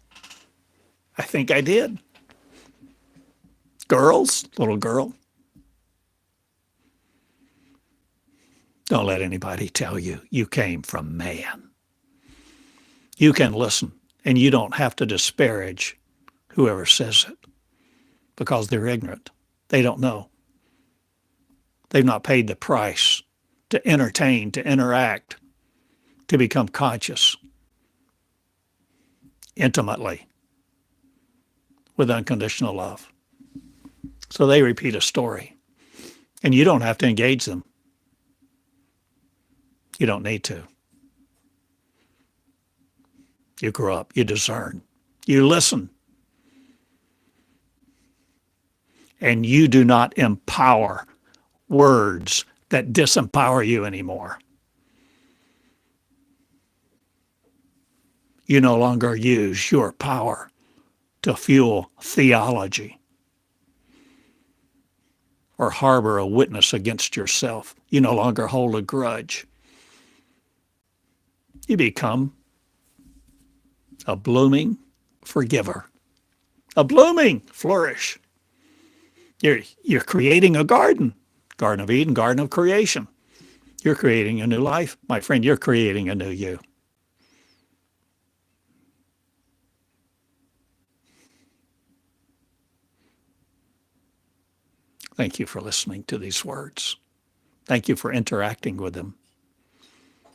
I think I did. Girls, little girl. Don't let anybody tell you you came from man. You can listen, and you don't have to disparage whoever says it because they're ignorant. They don't know. They've not paid the price to entertain, to interact, to become conscious intimately with unconditional love. So they repeat a story, and you don't have to engage them. You don't need to. You grow up, you discern, you listen, and you do not empower words that disempower you anymore. You no longer use your power to fuel theology or harbor a witness against yourself. You no longer hold a grudge. You become a blooming forgiver, a blooming flourish. You're creating a garden of Eden, garden of creation. You're creating a new life. My friend, you're creating a new you. Thank you for listening to these words. Thank you for interacting with them.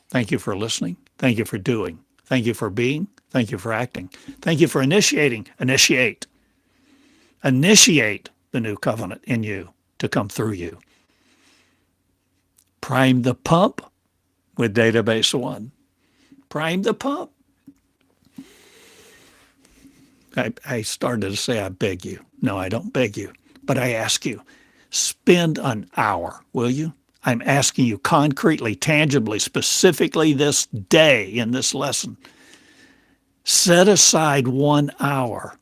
Thank you for listening. Thank you for doing. Thank you for being. Thank you for acting. Thank you for initiating. Initiate. Initiate the new covenant in you to come through you. Prime the pump with Database 1. Prime the pump. I started to say, I beg you. No, I don't beg you. But I ask you, spend an hour, will you? I'm asking you concretely, tangibly, specifically this day in this lesson. Set aside 1 hour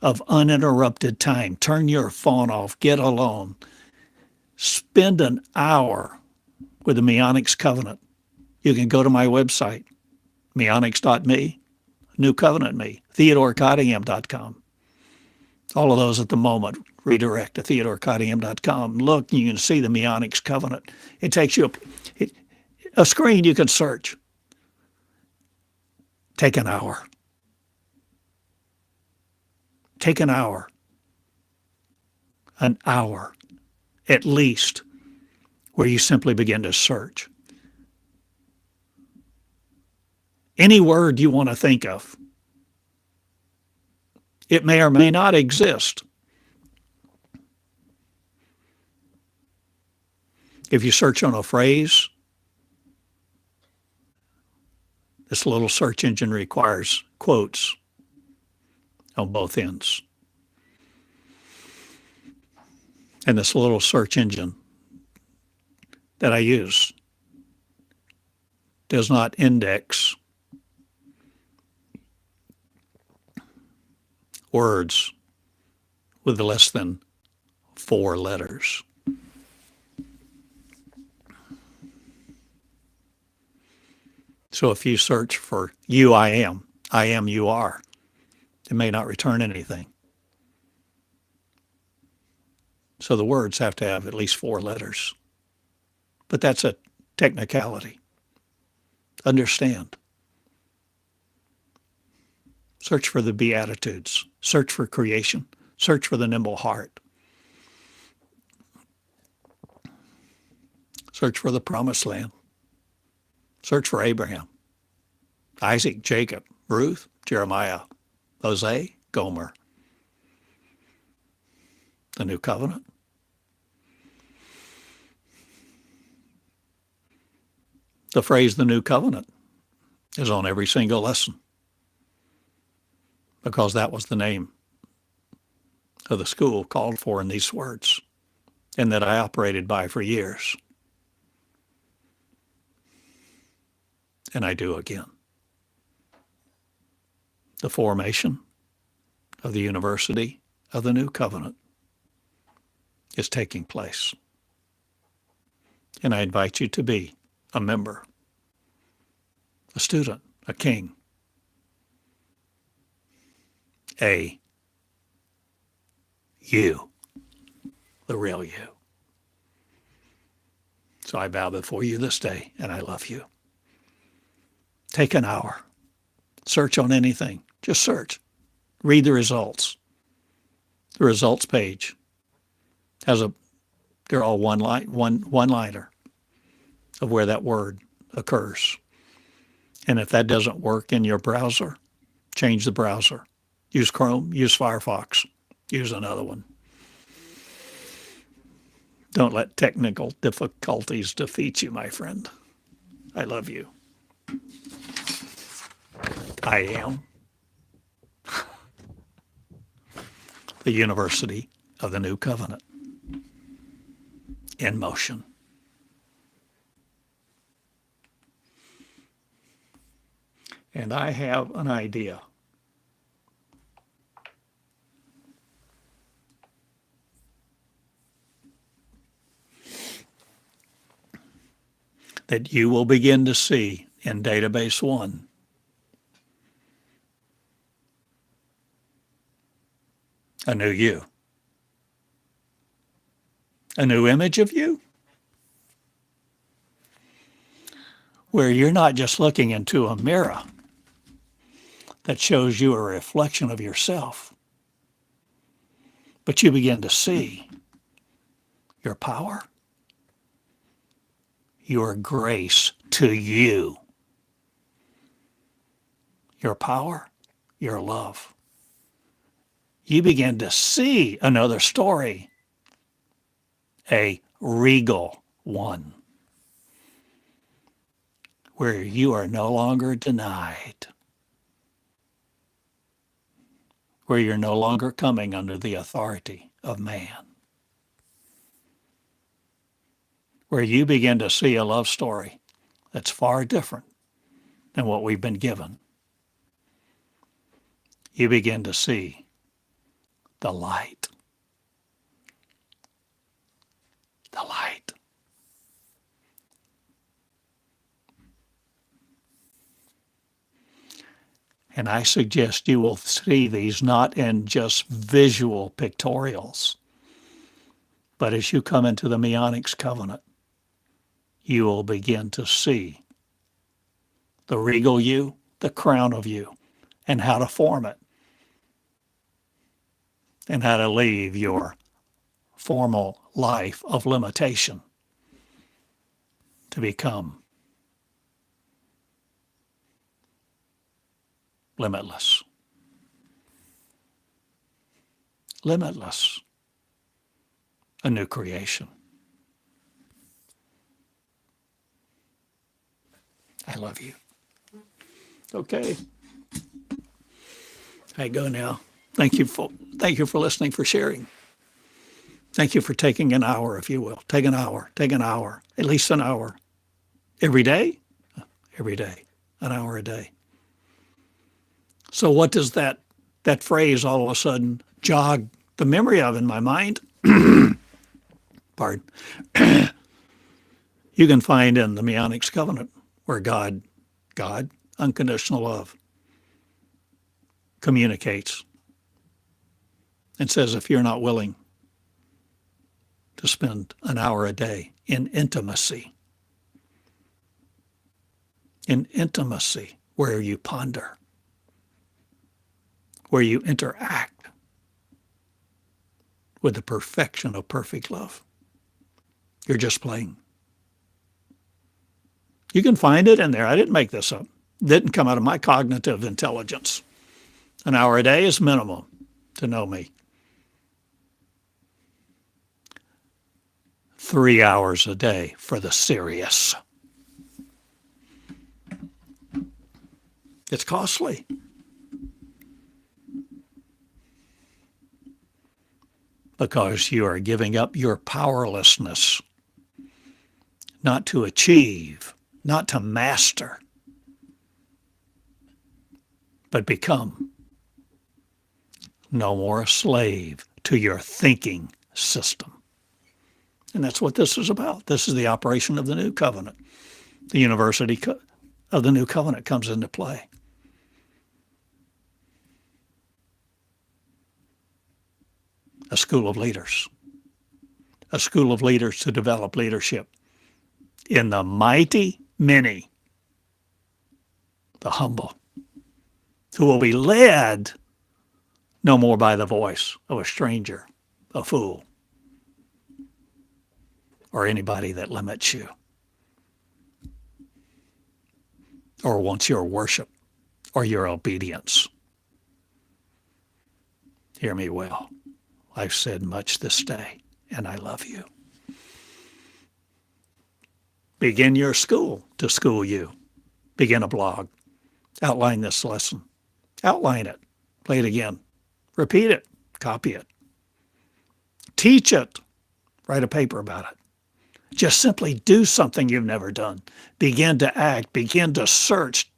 of uninterrupted time. Turn your phone off. Get alone. Spend an hour with the Meonics Covenant. You can go to my website, meonics.me, New Covenant Me, TheodoreCottingham.com. All of those at the moment redirect to TheodoreCottingham.com. Look, you can see the Meonics Covenant. It takes you a screen you can search. Take an hour. Take an hour. An hour, at least, where you simply begin to search. Any word you want to think of. It may or may not exist. If you search on a phrase, this little search engine requires quotes on both ends. And this little search engine that I use does not index words with less than 4 letters. So if you search for you, I am, you are, it may not return anything. So the words have to have at least 4 letters. But that's a technicality. Understand. Search for the Beatitudes. Search for creation. Search for the nimble heart. Search for the promised land. Search for Abraham, Isaac, Jacob, Ruth, Jeremiah, Hosea, Gomer. The new covenant. The phrase the new covenant is on every single lesson because that was the name of the school called for in these words and that I operated by for years. And I do again. The formation of the University of the New Covenant is taking place. And I invite you to be a member, a student, a king, a you, the real you. So I bow before you this day, and I love you. Take an hour. Search on anything. Just search. Read the results. The results page has they're all one-liner of where that word occurs. And if that doesn't work in your browser, change the browser. Use Chrome, use Firefox, use another one. Don't let technical difficulties defeat you, my friend. I love you. I am the University of the New Covenant in motion. And I have an idea. That you will begin to see in Database 1 a new you, a new image of you, where you're not just looking into a mirror that shows you a reflection of yourself, but you begin to see your power, your grace to you, your power, your love. You begin to see another story, a regal one, where you are no longer denied, where you're no longer coming under the authority of man, where you begin to see a love story that's far different than what we've been given. You begin to see the light. The light. And I suggest you will see these not in just visual pictorials, but as you come into the Meonics covenant, you will begin to see the regal you, the crown of you, and how to form it, and how to leave your formal life of limitation to become limitless. Limitless. A new creation. I love you. Okay. I go now. Thank you for listening, for sharing. Thank you for taking an hour, if you will. Take an hour, at least an hour. Every day? Every day, an hour a day. So what does that that phrase all of a sudden jogged the memory of in my mind. Pardon. You can find in the Meonics covenant where God, unconditional love, communicates and says, if you're not willing to spend an hour a day in intimacy where you ponder, where you interact with the perfection of perfect love, you're just playing. You can find it in there. I didn't make this up. It didn't come out of my cognitive intelligence. An hour a day is minimum to know me. 3 hours a day for the serious. It's costly. Because you are giving up your powerlessness, not to achieve, not to master, but become no more a slave to your thinking system. And that's what this is about. This is the operation of the new covenant. The university of the new covenant comes into play. A school of leaders. A school of leaders to develop leadership in the mighty many, the humble, who will be led no more by the voice of a stranger, a fool, or anybody that limits you or wants your worship or your obedience. Hear me well. I've said much this day, and I love you. Begin your school to school you. Begin a blog. Outline this lesson. Outline it. Play it again. Repeat it. Copy it. Teach it. Write a paper about it. Just simply do something you've never done. Begin to act. Begin to search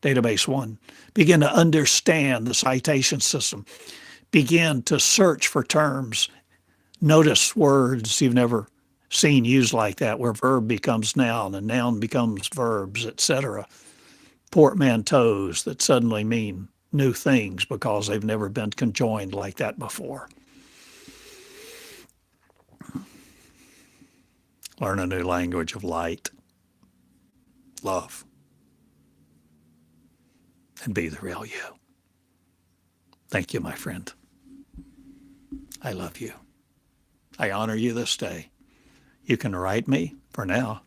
Database 1. Begin to understand the citation system. Begin to search for terms. Notice words you've never seen used like that, where verb becomes noun and noun becomes verbs, etc. Portmanteaus that suddenly mean new things because they've never been conjoined like that before. Learn a new language of light, love, and be the real you. Thank you, my friend. I love you. I honor you this day. You can write me, for now,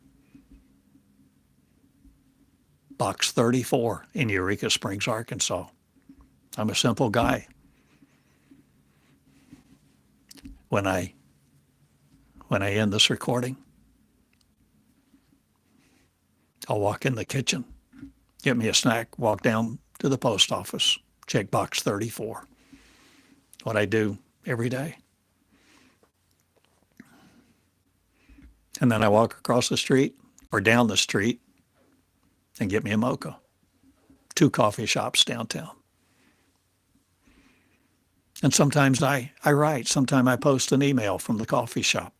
Box 34 in Eureka Springs, Arkansas. I'm a simple guy. When I end this recording, I'll walk in the kitchen, get me a snack, walk down to the post office, check Box 34. What I do every day. And then I walk across the street or down the street and get me a mocha. 2 coffee shops downtown. And sometimes I write. Sometimes I post an email from the coffee shop.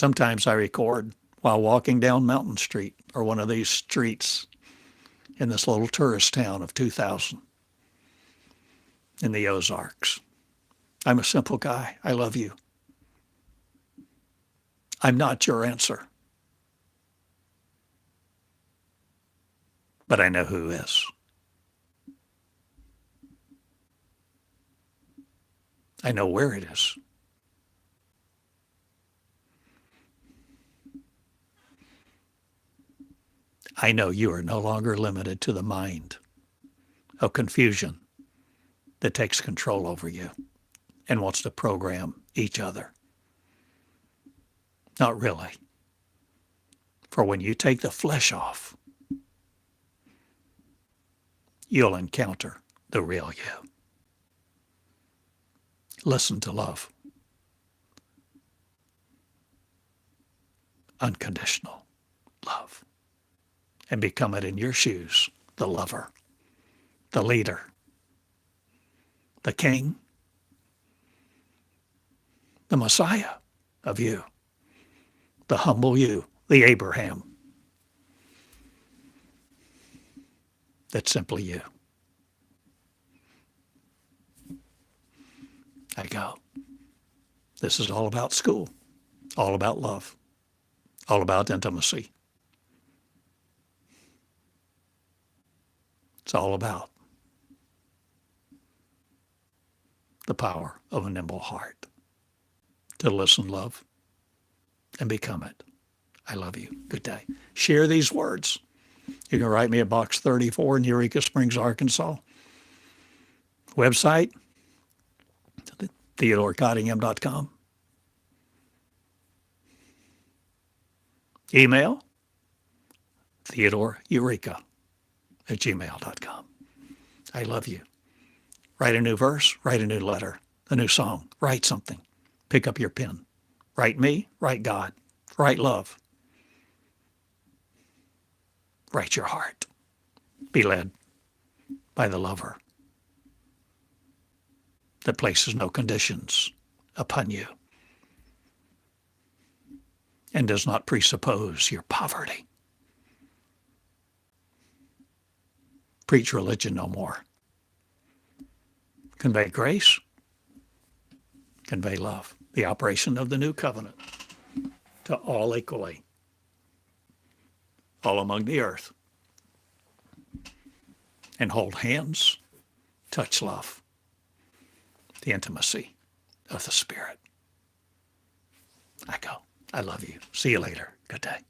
Sometimes I record while walking down Mountain Street or one of these streets in this little tourist town of 2,000 in the Ozarks. I'm a simple guy. I love you. I'm not your answer. But I know who is. I know where it is. I know you are no longer limited to the mind of confusion that takes control over you and wants to program each other. Not really. For when you take the flesh off, you'll encounter the real you. Listen to love. Unconditional love. And become it in your shoes, the lover, the leader, the King, the Messiah of you, the humble you, the Abraham that's simply you. I go. This is all about school, all about love, all about intimacy. It's all about the power of a nimble heart to listen, love, and become it. I love you. Good day. Share these words. You can write me at Box 34 in Eureka Springs, Arkansas. Website, TheodoreCottingham.com. Email, TheodoreEureka@gmail.com. I love you. Write a new verse, write a new letter, a new song, write something. Pick up your pen. Write me, write God, write love. Write your heart. Be led by the lover that places no conditions upon you and does not presuppose your poverty. Preach religion no more. Convey grace, convey love, the operation of the new covenant to all equally, all among the earth. And hold hands, touch love, the intimacy of the Spirit. I go. I love you. See you later. Good day.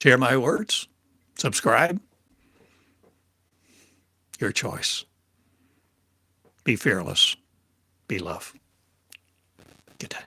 Share my words. Subscribe. Your choice. Be fearless. Be love. Good day.